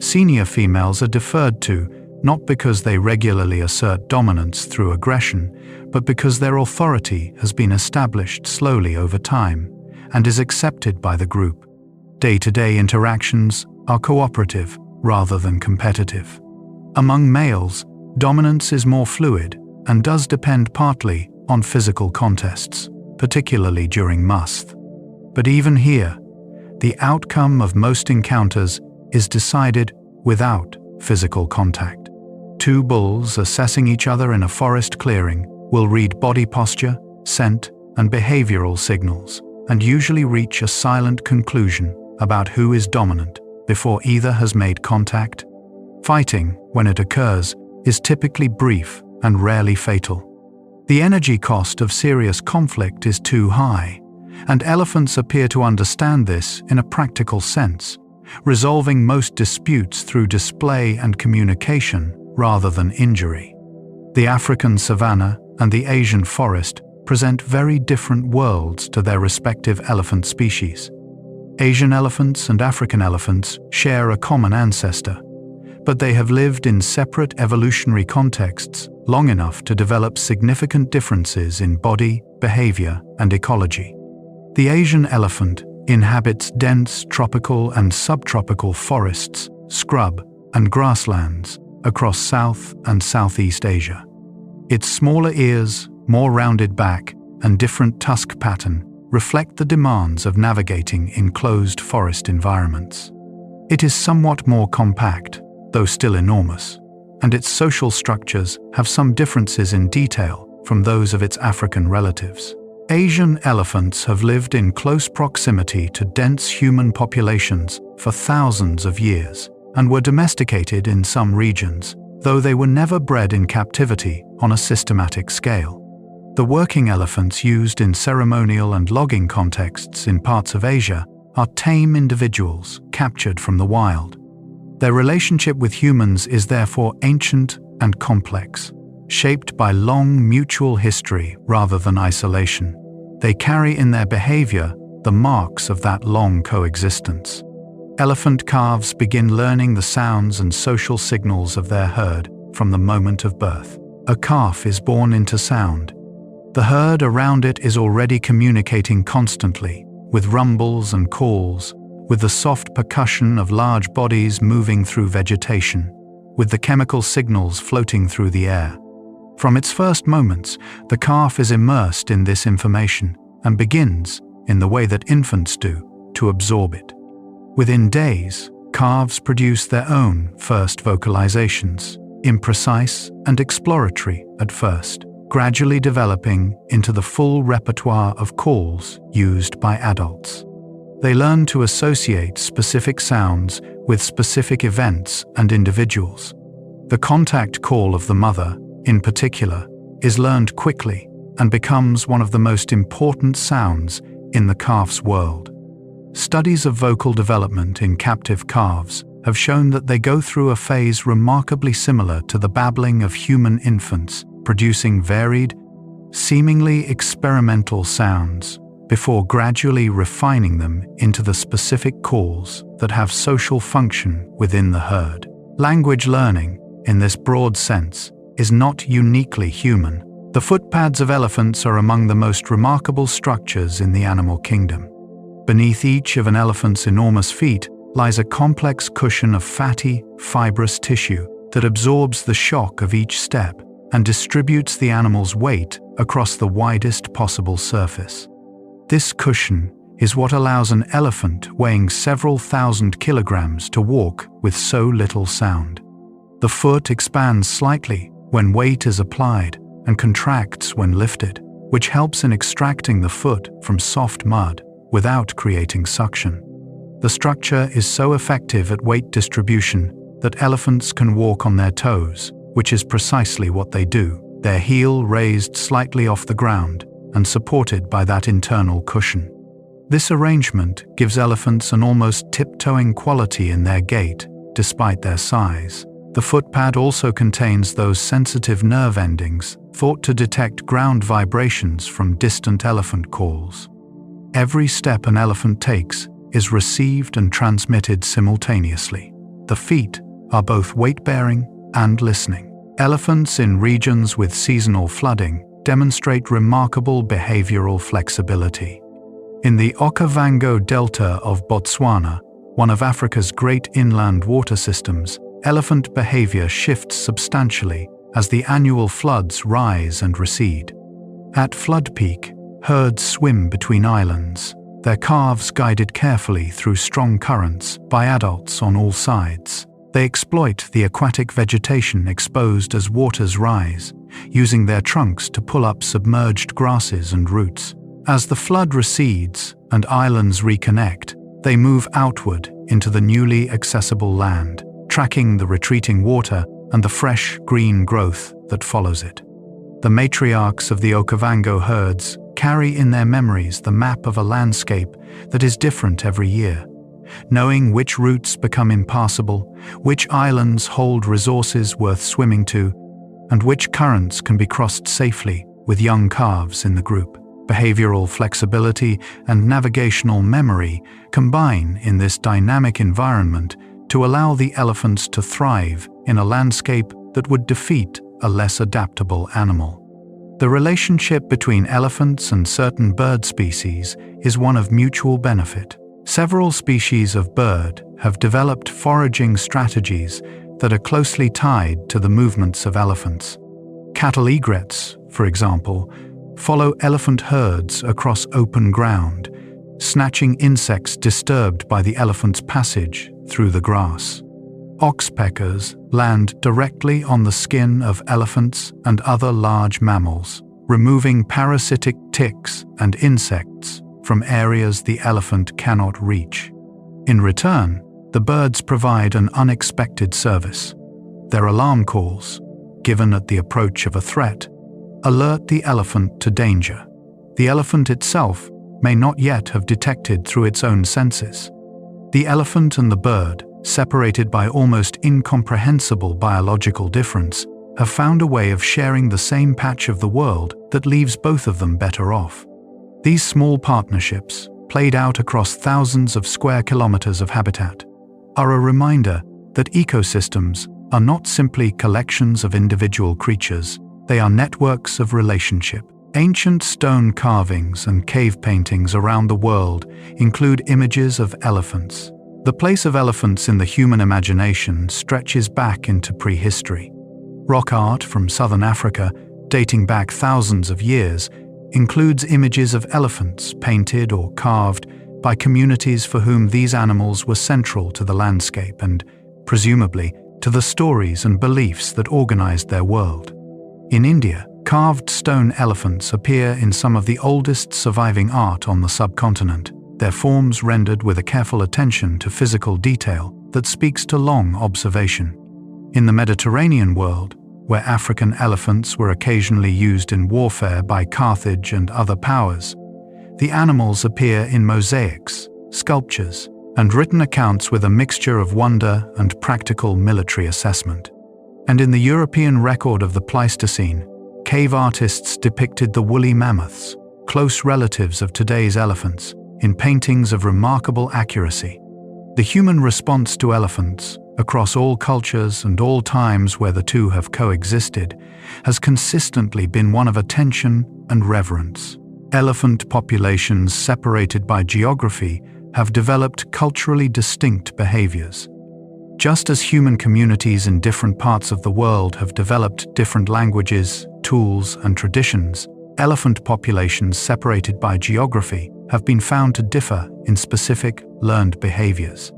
Senior females are deferred to not because they regularly assert dominance through aggression, but because their authority has been established slowly over time and is accepted by the group. Day-to-day interactions are cooperative rather than competitive. Among males, dominance is more fluid and does depend partly on physical contests, particularly during musth. But even here, the outcome of most encounters is decided without physical contact. Two bulls assessing each other in a forest clearing will read body posture, scent, and behavioral signals, and usually reach a silent conclusion about who is dominant before either has made contact. Fighting, when it occurs, is typically brief and rarely fatal. The energy cost of serious conflict is too high, and elephants appear to understand this in a practical sense, resolving most disputes through display and communication rather than injury. The African savanna and the Asian forest present very different worlds to their respective elephant species. Asian elephants and African elephants share a common ancestor, but they have lived in separate evolutionary contexts long enough to develop significant differences in body, behavior, and ecology. The Asian elephant inhabits dense tropical and subtropical forests, scrub, and grasslands across South and Southeast Asia. Its smaller ears, more rounded back, and different tusk pattern reflect the demands of navigating enclosed forest environments. It is somewhat more compact, though still enormous, and its social structures have some differences in detail from those of its African relatives. Asian elephants have lived in close proximity to dense human populations for thousands of years and were domesticated in some regions, though they were never bred in captivity on a systematic scale. The working elephants used in ceremonial and logging contexts in parts of Asia are tame individuals captured from the wild. Their relationship with humans is therefore ancient and complex, shaped by long mutual history rather than isolation. They carry in their behavior the marks of that long coexistence. Elephant calves begin learning the sounds and social signals of their herd from the moment of birth. A calf is born into sound. The herd around it is already communicating constantly, with rumbles and calls, with the soft percussion of large bodies moving through vegetation, with the chemical signals floating through the air. From its first moments, the calf is immersed in this information and begins, in the way that infants do, to absorb it. Within days, calves produce their own first vocalizations, imprecise and exploratory at first, gradually developing into the full repertoire of calls used by adults. They learn to associate specific sounds with specific events and individuals. The contact call of the mother, in particular, is learned quickly and becomes one of the most important sounds in the calf's world. Studies of vocal development in captive calves have shown that they go through a phase remarkably similar to the babbling of human infants, producing varied, seemingly experimental sounds before gradually refining them into the specific calls that have social function within the herd. Language learning, in this broad sense, is not uniquely human. The footpads of elephants are among the most remarkable structures in the animal kingdom. Beneath each of an elephant's enormous feet lies a complex cushion of fatty, fibrous tissue that absorbs the shock of each step and distributes the animal's weight across the widest possible surface. This cushion is what allows an elephant weighing several thousand kilograms to walk with so little sound. The foot expands slightly when weight is applied and contracts when lifted, which helps in extracting the foot from soft mud without creating suction. The structure is so effective at weight distribution that elephants can walk on their toes, which is precisely what they do, their heel raised slightly off the ground and supported by that internal cushion. This arrangement gives elephants an almost tiptoeing quality in their gait, despite their size. The footpad also contains those sensitive nerve endings thought to detect ground vibrations from distant elephant calls. Every step an elephant takes is received and transmitted simultaneously. The feet are both weight-bearing and listening. Elephants in regions with seasonal flooding demonstrate remarkable behavioral flexibility. In the Okavango Delta of Botswana, one of Africa's great inland water systems, elephant behavior shifts substantially as the annual floods rise and recede. At flood peak, herds swim between islands, their calves guided carefully through strong currents by adults on all sides. They exploit the aquatic vegetation exposed as waters rise, using their trunks to pull up submerged grasses and roots. As the flood recedes and islands reconnect, they move outward into the newly accessible land, tracking the retreating water and the fresh green growth that follows it. The matriarchs of the Okavango herds carry in their memories the map of a landscape that is different every year, knowing which routes become impassable, which islands hold resources worth swimming to, and which currents can be crossed safely with young calves in the group. Behavioral flexibility and navigational memory combine in this dynamic environment to allow the elephants to thrive in a landscape that would defeat a less adaptable animal. The relationship between elephants and certain bird species is one of mutual benefit. Several species of bird have developed foraging strategies that are closely tied to the movements of elephants. Cattle egrets, for example, follow elephant herds across open ground, snatching insects disturbed by the elephant's passage through the grass. Oxpeckers land directly on the skin of elephants and other large mammals, removing parasitic ticks and insects from areas the elephant cannot reach. In return, the birds provide an unexpected service. Their alarm calls, given at the approach of a threat, alert the elephant to danger. The elephant itself may not yet have detected through its own senses. The elephant and the bird, separated by almost incomprehensible biological difference, have found a way of sharing the same patch of the world that leaves both of them better off. These small partnerships, played out across thousands of square kilometers of habitat, are a reminder that ecosystems are not simply collections of individual creatures, they are networks of relationship. Ancient stone carvings and cave paintings around the world include images of elephants. The place of elephants in the human imagination stretches back into prehistory. Rock art from southern Africa, dating back thousands of years, includes images of elephants painted or carved by communities for whom these animals were central to the landscape and, presumably, to the stories and beliefs that organized their world. In India, carved stone elephants appear in some of the oldest surviving art on the subcontinent, their forms rendered with a careful attention to physical detail that speaks to long observation. In the Mediterranean world, where African elephants were occasionally used in warfare by Carthage and other powers, the animals appear in mosaics, sculptures, and written accounts with a mixture of wonder and practical military assessment. And in the European record of the Pleistocene, cave artists depicted the woolly mammoths, close relatives of today's elephants, in paintings of remarkable accuracy. The human response to elephants, across all cultures and all times where the two have coexisted, has consistently been one of attention and reverence. Elephant populations separated by geography have developed culturally distinct behaviors. Just as human communities in different parts of the world have developed different languages, tools, and traditions, elephant populations separated by geography have been found to differ in specific, learned behaviors.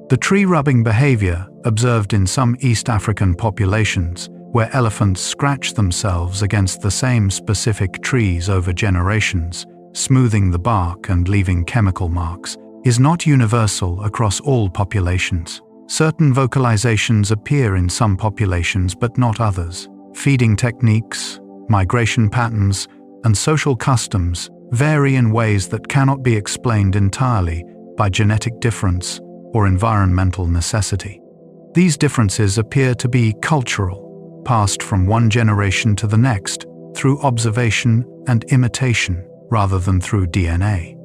The tree-rubbing behavior observed in some East African populations, where elephants scratch themselves against the same specific trees over generations, smoothing the bark and leaving chemical marks, is not universal across all populations. Certain vocalizations appear in some populations but not others. Feeding techniques, migration patterns, and social customs vary in ways that cannot be explained entirely by genetic difference or environmental necessity. These differences appear to be cultural, passed from one generation to the next through observation and imitation rather than through DNA.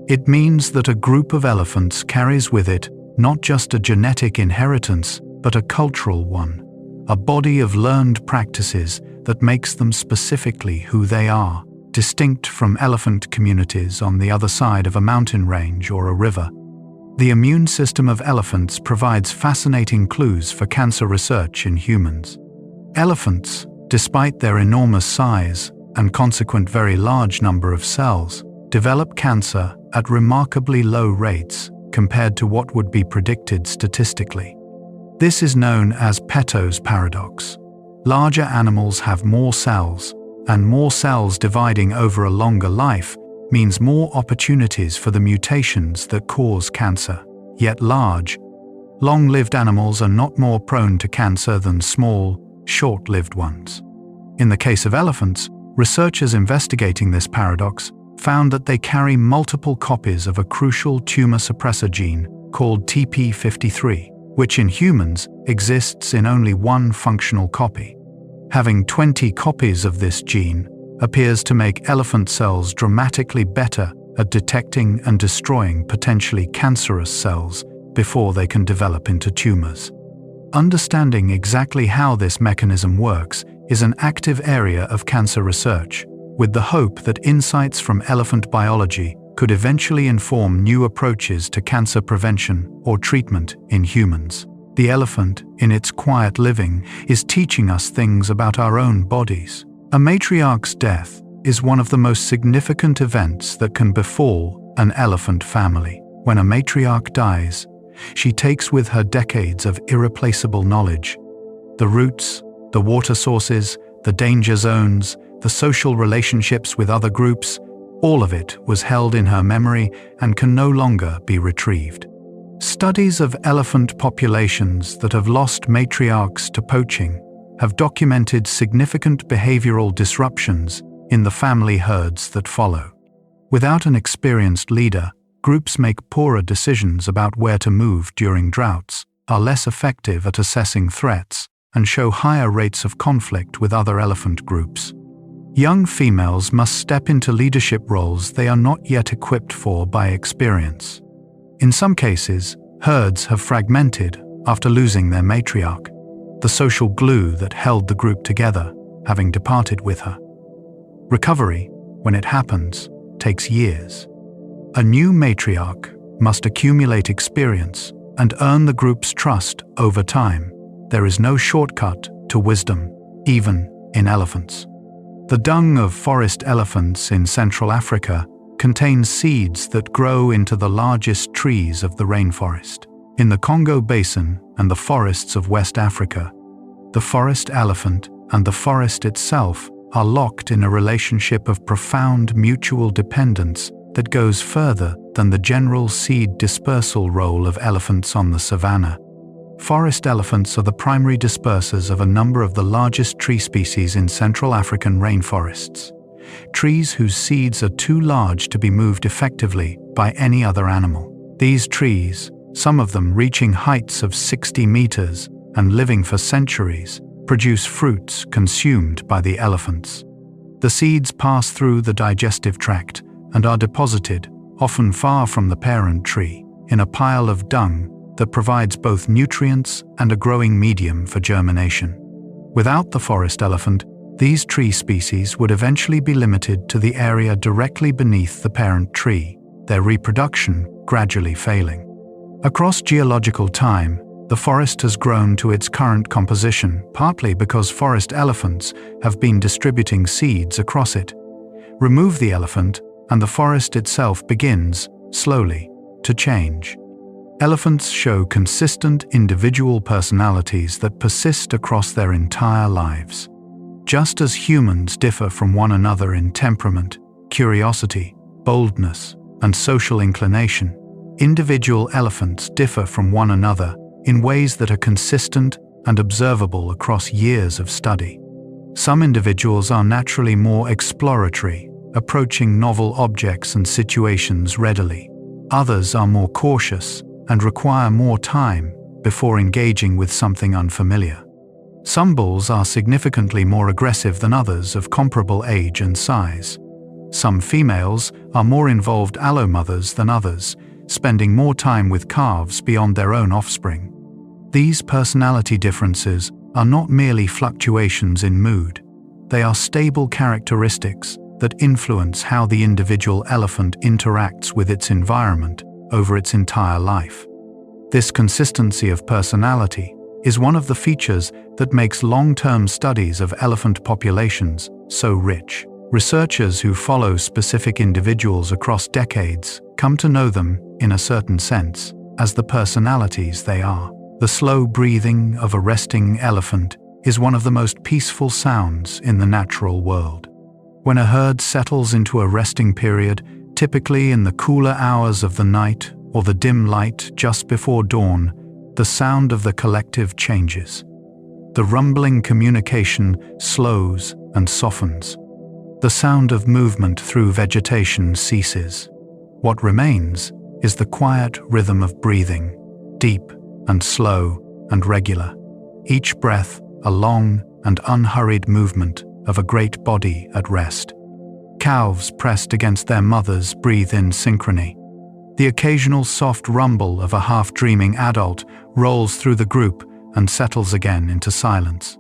It means that a group of elephants carries with it not just a genetic inheritance, but a cultural one, a body of learned practices that makes them specifically who they are, distinct from elephant communities on the other side of a mountain range or a river. The immune system of elephants provides fascinating clues for cancer research in humans. Elephants, despite their enormous size and consequent very large number of cells, develop cancer at remarkably low rates compared to what would be predicted statistically. This is known as Peto's paradox. Larger animals have more cells, and more cells dividing over a longer life means more opportunities for the mutations that cause cancer. Yet large, long-lived animals are not more prone to cancer than small, short-lived ones. In the case of elephants, researchers investigating this paradox found that they carry multiple copies of a crucial tumor suppressor gene called TP53, which in humans exists in only one functional copy. Having 20 copies of this gene appears to make elephant cells dramatically better at detecting and destroying potentially cancerous cells before they can develop into tumors. Understanding exactly how this mechanism works is an active area of cancer research, with the hope that insights from elephant biology could eventually inform new approaches to cancer prevention or treatment in humans. The elephant, in its quiet living, is teaching us things about our own bodies. A matriarch's death is one of the most significant events that can befall an elephant family. When a matriarch dies, she takes with her decades of irreplaceable knowledge. The roots, the water sources, the danger zones, the social relationships with other groups, all of it was held in her memory and can no longer be retrieved. Studies of elephant populations that have lost matriarchs to poaching have documented significant behavioral disruptions in the family herds that follow. Without an experienced leader, groups make poorer decisions about where to move during droughts, are less effective at assessing threats, and show higher rates of conflict with other elephant groups. Young females must step into leadership roles they are not yet equipped for by experience. In some cases, herds have fragmented after losing their matriarch, the social glue that held the group together, having departed with her. Recovery, when it happens, takes years. A new matriarch must accumulate experience and earn the group's trust over time. There is no shortcut to wisdom, even in elephants. The dung of forest elephants in Central Africa contains seeds that grow into the largest trees of the rainforest. In the Congo Basin and the forests of West Africa, the forest elephant and the forest itself are locked in a relationship of profound mutual dependence that goes further than the general seed dispersal role of elephants on the savanna. Forest elephants are the primary dispersers of a number of the largest tree species in Central African rainforests, trees whose seeds are too large to be moved effectively by any other animal. These trees, some of them reaching heights of 60 meters and living for centuries, produce fruits consumed by the elephants. The seeds pass through the digestive tract and are deposited, often far from the parent tree, in a pile of dung that provides both nutrients and a growing medium for germination. Without the forest elephant, these tree species would eventually be limited to the area directly beneath the parent tree, their reproduction gradually failing. Across geological time, the forest has grown to its current composition, partly because forest elephants have been distributing seeds across it. Remove the elephant, and the forest itself begins, slowly, to change. Elephants show consistent individual personalities that persist across their entire lives. Just as humans differ from one another in temperament, curiosity, boldness, and social inclination, individual elephants differ from one another in ways that are consistent and observable across years of study. Some individuals are naturally more exploratory, approaching novel objects and situations readily. Others are more cautious and require more time before engaging with something unfamiliar. Some bulls are significantly more aggressive than others of comparable age and size. Some females are more involved allomothers than others, spending more time with calves beyond their own offspring. These personality differences are not merely fluctuations in mood. They are stable characteristics that influence how the individual elephant interacts with its environment over its entire life. This consistency of personality is one of the features that makes long-term studies of elephant populations so rich. Researchers who follow specific individuals across decades come to know them, in a certain sense, as the personalities they are. The slow breathing of a resting elephant is one of the most peaceful sounds in the natural world. When a herd settles into a resting period, typically in the cooler hours of the night or the dim light just before dawn, the sound of the collective changes. The rumbling communication slows and softens. The sound of movement through vegetation ceases. What remains is the quiet rhythm of breathing, deep and slow and regular. Each breath a long and unhurried movement of a great body at rest. Calves pressed against their mothers breathe in synchrony. The occasional soft rumble of a half-dreaming adult rolls through the group and settles again into silence.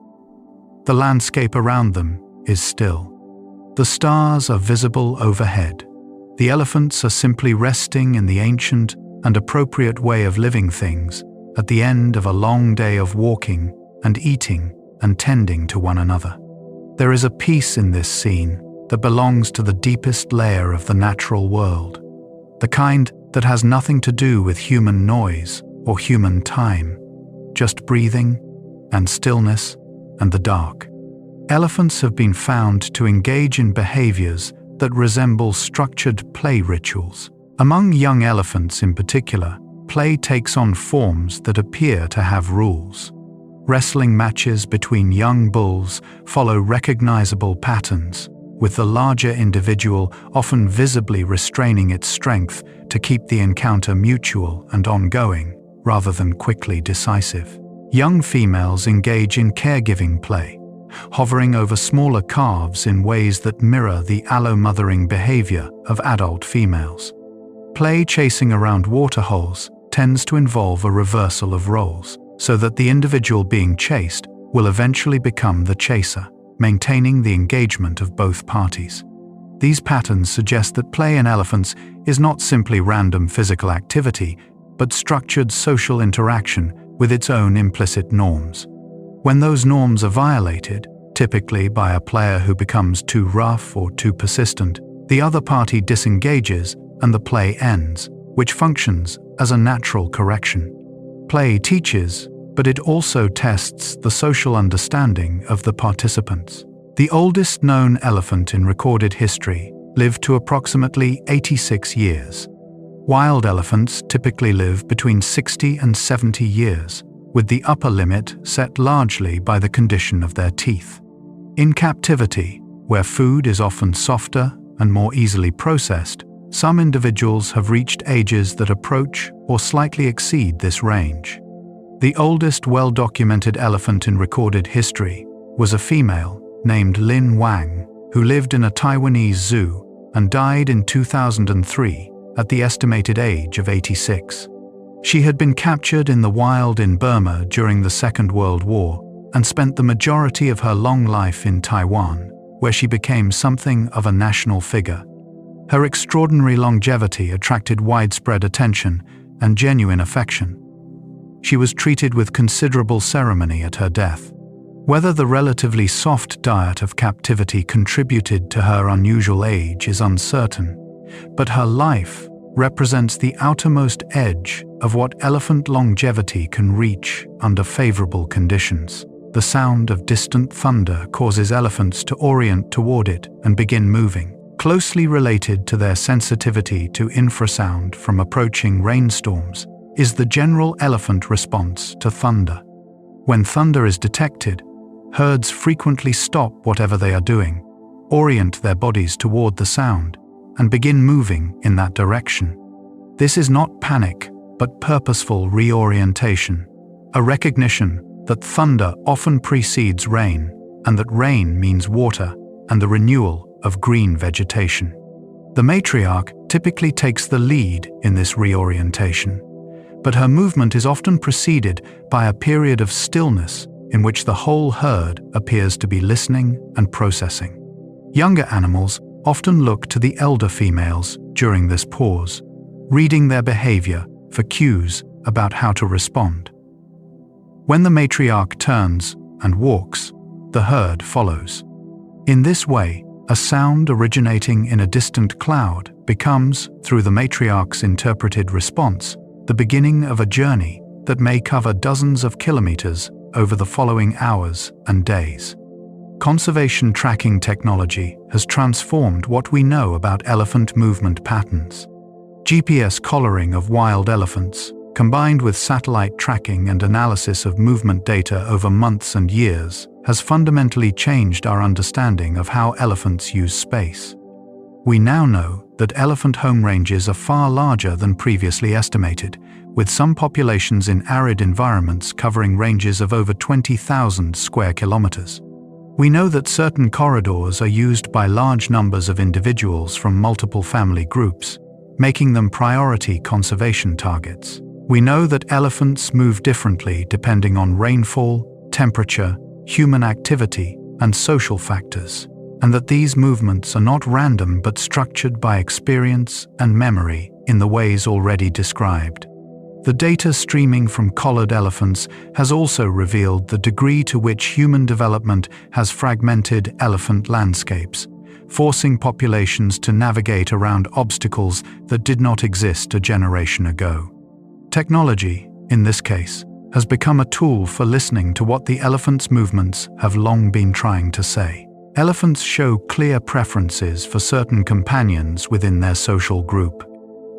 The landscape around them is still. The stars are visible overhead. The elephants are simply resting in the ancient and appropriate way of living things at the end of a long day of walking and eating and tending to one another. There is a peace in this scene that belongs to the deepest layer of the natural world, the kind that has nothing to do with human noise or human time, just breathing and stillness and the dark. Elephants have been found to engage in behaviors that resemble structured play rituals. Among young elephants in particular, play takes on forms that appear to have rules. Wrestling matches between young bulls follow recognizable patterns, with the larger individual often visibly restraining its strength to keep the encounter mutual and ongoing, rather than quickly decisive. Young females engage in caregiving play, hovering over smaller calves in ways that mirror the allo-mothering behavior of adult females. Play chasing around waterholes tends to involve a reversal of roles, so that the individual being chased will eventually become the chaser, maintaining the engagement of both parties. These patterns suggest that play in elephants is not simply random physical activity, but structured social interaction with its own implicit norms. When those norms are violated, typically by a player who becomes too rough or too persistent, the other party disengages and the play ends, which functions as a natural correction. Play teaches, but it also tests the social understanding of the participants. The oldest known elephant in recorded history lived to approximately 86 years. Wild elephants typically live between 60 and 70 years, with the upper limit set largely by the condition of their teeth. In captivity, where food is often softer and more easily processed, some individuals have reached ages that approach or slightly exceed this range. The oldest well-documented elephant in recorded history was a female named Lin Wang, who lived in a Taiwanese zoo and died in 2003 at the estimated age of 86. She had been captured in the wild in Burma during the Second World War and spent the majority of her long life in Taiwan, where she became something of a national figure. Her extraordinary longevity attracted widespread attention and genuine affection. She was treated with considerable ceremony at her death. Whether the relatively soft diet of captivity contributed to her unusual age is uncertain, but her life represents the outermost edge of what elephant longevity can reach under favorable conditions. The sound of distant thunder causes elephants to orient toward it and begin moving, closely related to their sensitivity to infrasound from approaching rainstorms is the general elephant response to thunder. When thunder is detected, herds frequently stop whatever they are doing, orient their bodies toward the sound, and begin moving in that direction. This is not panic, but purposeful reorientation, a recognition that thunder often precedes rain, and that rain means water and the renewal of green vegetation. The matriarch typically takes the lead in this reorientation, but her movement is often preceded by a period of stillness in which the whole herd appears to be listening and processing. Younger animals often look to the elder females during this pause, reading their behavior for cues about how to respond. When the matriarch turns and walks, the herd follows. In this way, a sound originating in a distant cloud becomes, through the matriarch's interpreted response, the beginning of a journey that may cover dozens of kilometers over the following hours and days. Conservation tracking technology has transformed what we know about elephant movement patterns. GPS collaring of wild elephants, combined with satellite tracking and analysis of movement data over months and years, has fundamentally changed our understanding of how elephants use space. We now know that elephant home ranges are far larger than previously estimated, with some populations in arid environments covering ranges of over 20,000 square kilometers. We know that certain corridors are used by large numbers of individuals from multiple family groups, making them priority conservation targets. We know that elephants move differently depending on rainfall, temperature, human activity, and social factors, and that these movements are not random but structured by experience and memory in the ways already described. The data streaming from collared elephants has also revealed the degree to which human development has fragmented elephant landscapes, forcing populations to navigate around obstacles that did not exist a generation ago. Technology, in this case, has become a tool for listening to what the elephant's movements have long been trying to say. Elephants show clear preferences for certain companions within their social group.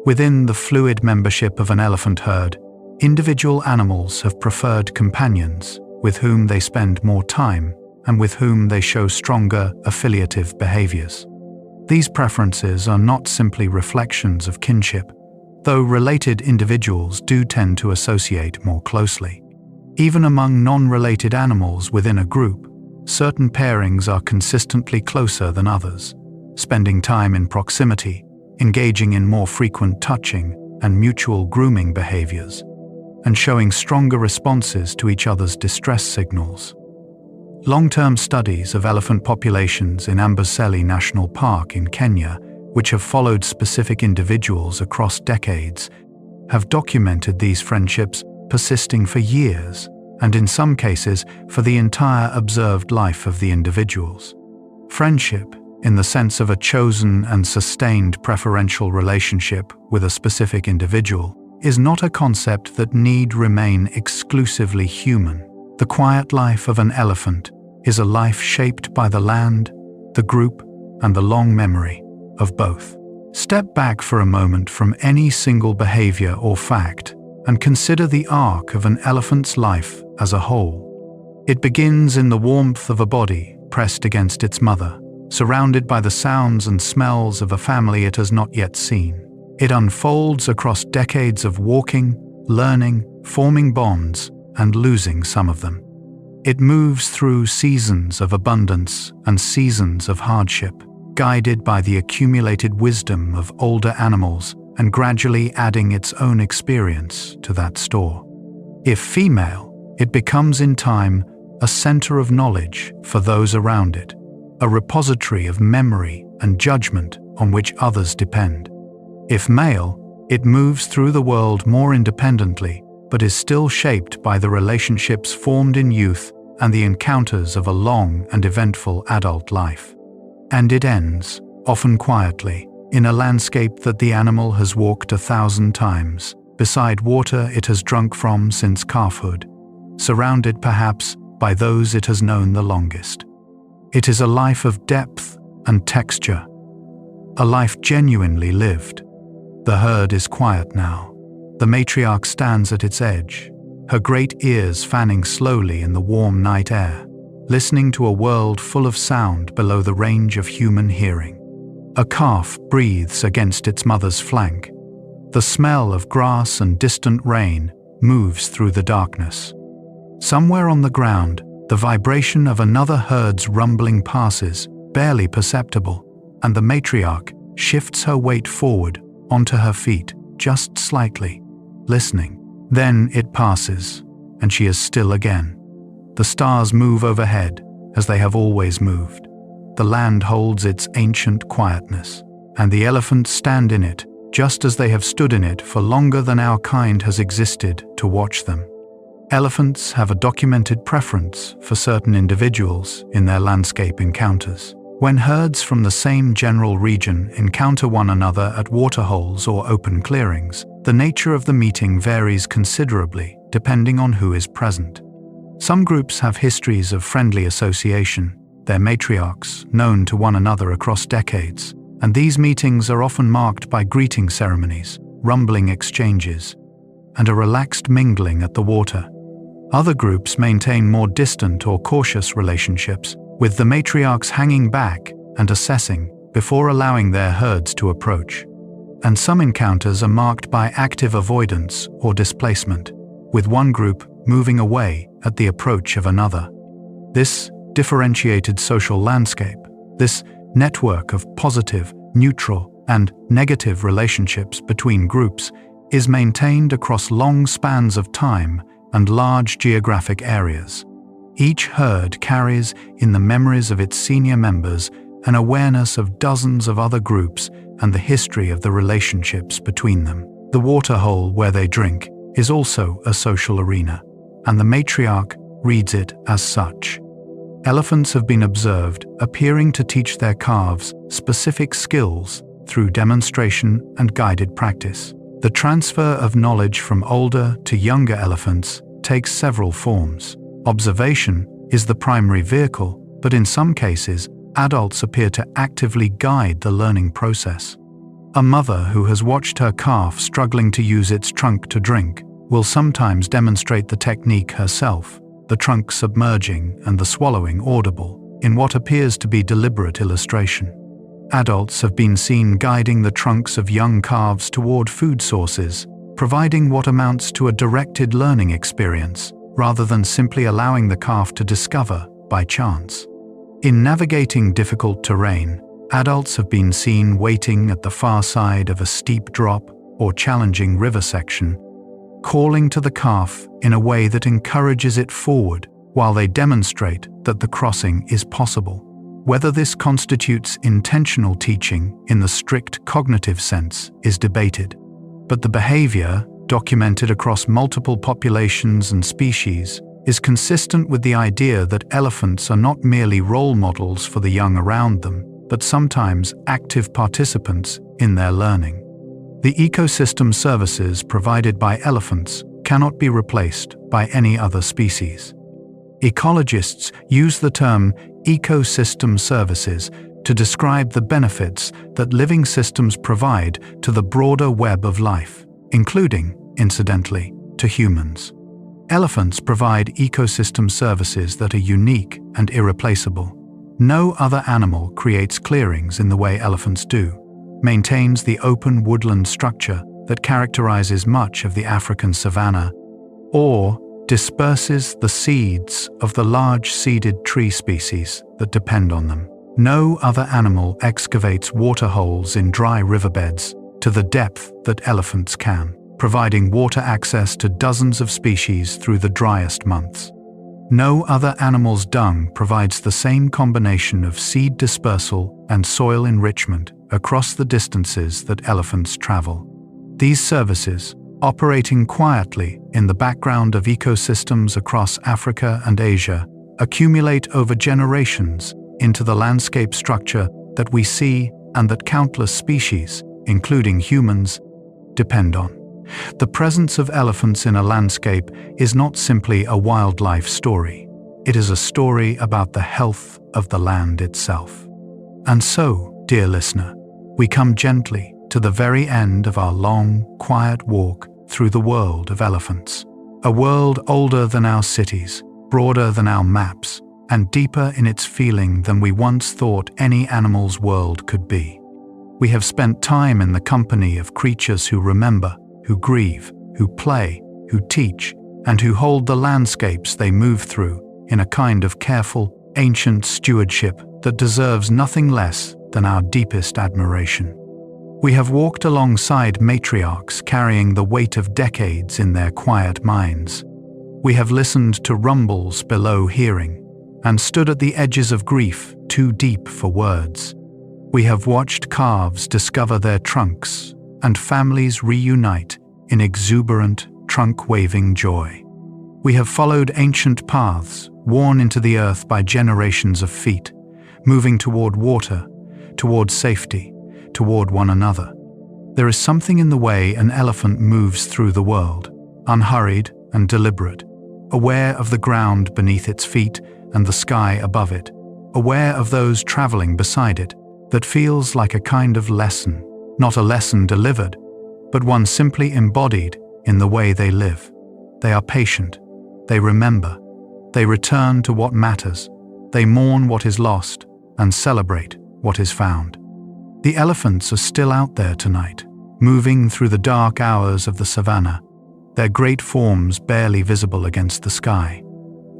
Within the fluid membership of an elephant herd, individual animals have preferred companions with whom they spend more time and with whom they show stronger affiliative behaviors. These preferences are not simply reflections of kinship, though related individuals do tend to associate more closely. Even among non-related animals within a group, certain pairings are consistently closer than others, spending time in proximity, engaging in more frequent touching and mutual grooming behaviors, and showing stronger responses to each other's distress signals. Long-term studies of elephant populations in Amboseli National Park in Kenya, which have followed specific individuals across decades, have documented these friendships persisting for years, and in some cases for the entire observed life of the individuals. Friendship, in the sense of a chosen and sustained preferential relationship with a specific individual, is not a concept that need remain exclusively human. The quiet life of an elephant is a life shaped by the land, the group, and the long memory of both. Step back for a moment from any single behavior or fact and consider the arc of an elephant's life as a whole. It begins in the warmth of a body pressed against its mother, surrounded by the sounds and smells of a family it has not yet seen. It unfolds across decades of walking, learning, forming bonds, and losing some of them. It moves through seasons of abundance and seasons of hardship, guided by the accumulated wisdom of older animals and gradually adding its own experience to that store. If female, it becomes in time a center of knowledge for those around it, a repository of memory and judgment on which others depend. If male, it moves through the world more independently, but is still shaped by the relationships formed in youth and the encounters of a long and eventful adult life. And it ends, often quietly, in a landscape that the animal has walked 1,000 times, beside water it has drunk from since calfhood, surrounded perhaps by those it has known the longest. It is a life of depth and texture, a life genuinely lived. The herd is quiet now. The matriarch stands at its edge, her great ears fanning slowly in the warm night air, listening to a world full of sound below the range of human hearing. A calf breathes against its mother's flank. The smell of grass and distant rain moves through the darkness. Somewhere on the ground, the vibration of another herd's rumbling passes, barely perceptible, and the matriarch shifts her weight forward onto her feet, just slightly, listening. Then it passes, and she is still again. The stars move overhead, as they have always moved. The land holds its ancient quietness, and the elephants stand in it, just as they have stood in it for longer than our kind has existed to watch them. Elephants have a documented preference for certain individuals in their landscape encounters. When herds from the same general region encounter one another at waterholes or open clearings, the nature of the meeting varies considerably depending on who is present. Some groups have histories of friendly association, their matriarchs known to one another across decades, and these meetings are often marked by greeting ceremonies, rumbling exchanges, and a relaxed mingling at the water. Other groups maintain more distant or cautious relationships, with the matriarchs hanging back and assessing before allowing their herds to approach. And some encounters are marked by active avoidance or displacement, with one group moving away at the approach of another. This differentiated social landscape, this network of positive, neutral, and negative relationships between groups, is maintained across long spans of time and large geographic areas. Each herd carries, in the memories of its senior members, an awareness of dozens of other groups and the history of the relationships between them. The waterhole where they drink is also a social arena, and the matriarch reads it as such. Elephants have been observed appearing to teach their calves specific skills through demonstration and guided practice. The transfer of knowledge from older to younger elephants takes several forms. Observation is the primary vehicle, but in some cases, adults appear to actively guide the learning process. A mother who has watched her calf struggling to use its trunk to drink will sometimes demonstrate the technique herself, the trunk submerging and the swallowing audible, in what appears to be deliberate illustration. Adults have been seen guiding the trunks of young calves toward food sources, providing what amounts to a directed learning experience, rather than simply allowing the calf to discover by chance. In navigating difficult terrain, adults have been seen waiting at the far side of a steep drop or challenging river section, calling to the calf in a way that encourages it forward while they demonstrate that the crossing is possible. Whether this constitutes intentional teaching in the strict cognitive sense is debated, but the behavior, documented across multiple populations and species, is consistent with the idea that elephants are not merely role models for the young around them, but sometimes active participants in their learning. The ecosystem services provided by elephants cannot be replaced by any other species. Ecologists use the term ecosystem services to describe the benefits that living systems provide to the broader web of life, including, incidentally, to humans. Elephants provide ecosystem services that are unique and irreplaceable. No other animal creates clearings in the way elephants do, maintains the open woodland structure that characterizes much of the African savanna, or disperses the seeds of the large seeded tree species that depend on them. No other animal excavates water holes in dry riverbeds to the depth that elephants can, providing water access to dozens of species through the driest months. No other animal's dung provides the same combination of seed dispersal and soil enrichment across the distances that elephants travel. These services, operating quietly in the background of ecosystems across Africa and Asia, accumulate over generations into the landscape structure that we see and that countless species, including humans, depend on. The presence of elephants in a landscape is not simply a wildlife story. It is a story about the health of the land itself. And so, dear listener, we come gently to the very end of our long, quiet walk through the world of elephants. A world older than our cities, broader than our maps, and deeper in its feeling than we once thought any animal's world could be. We have spent time in the company of creatures who remember, who grieve, who play, who teach, and who hold the landscapes they move through in a kind of careful, ancient stewardship that deserves nothing less than our deepest admiration. We have walked alongside matriarchs carrying the weight of decades in their quiet minds. We have listened to rumbles below hearing, and stood at the edges of grief too deep for words. We have watched calves discover their trunks, and families reunite in exuberant, trunk-waving joy. We have followed ancient paths, worn into the earth by generations of feet, moving toward water, toward safety, toward one another. There is something in the way an elephant moves through the world, unhurried and deliberate, aware of the ground beneath its feet and the sky above it, aware of those traveling beside it, that feels like a kind of lesson, not a lesson delivered, but one simply embodied in the way they live. They are patient, they remember, they return to what matters, they mourn what is lost and celebrate what is found. The elephants are still out there tonight, moving through the dark hours of the savannah, their great forms barely visible against the sky.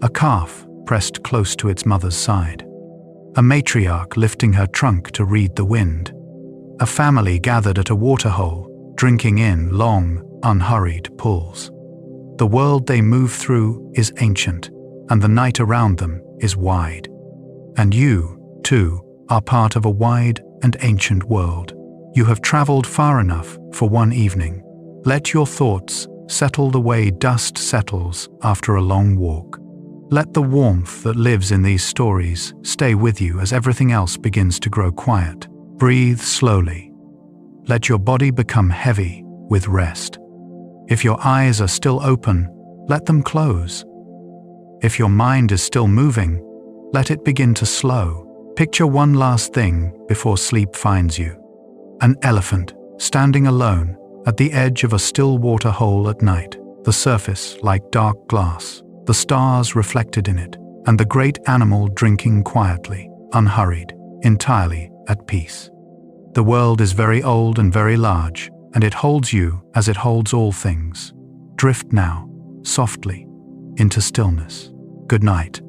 A calf pressed close to its mother's side. A matriarch lifting her trunk to read the wind. A family gathered at a waterhole, drinking in long, unhurried pulls. The world they move through is ancient, and the night around them is wide. And you, too, are part of a wide and ancient world. You have traveled far enough for one evening. Let your thoughts settle the way dust settles after a long walk. Let the warmth that lives in these stories stay with you as everything else begins to grow quiet. Breathe slowly. Let your body become heavy with rest. If your eyes are still open, let them close. If your mind is still moving, let it begin to slow. Picture one last thing before sleep finds you. An elephant standing alone at the edge of a still water hole at night, the surface like dark glass, the stars reflected in it, and the great animal drinking quietly, unhurried, entirely at peace. The world is very old and very large, and it holds you as it holds all things. Drift now, softly, into stillness. Good night.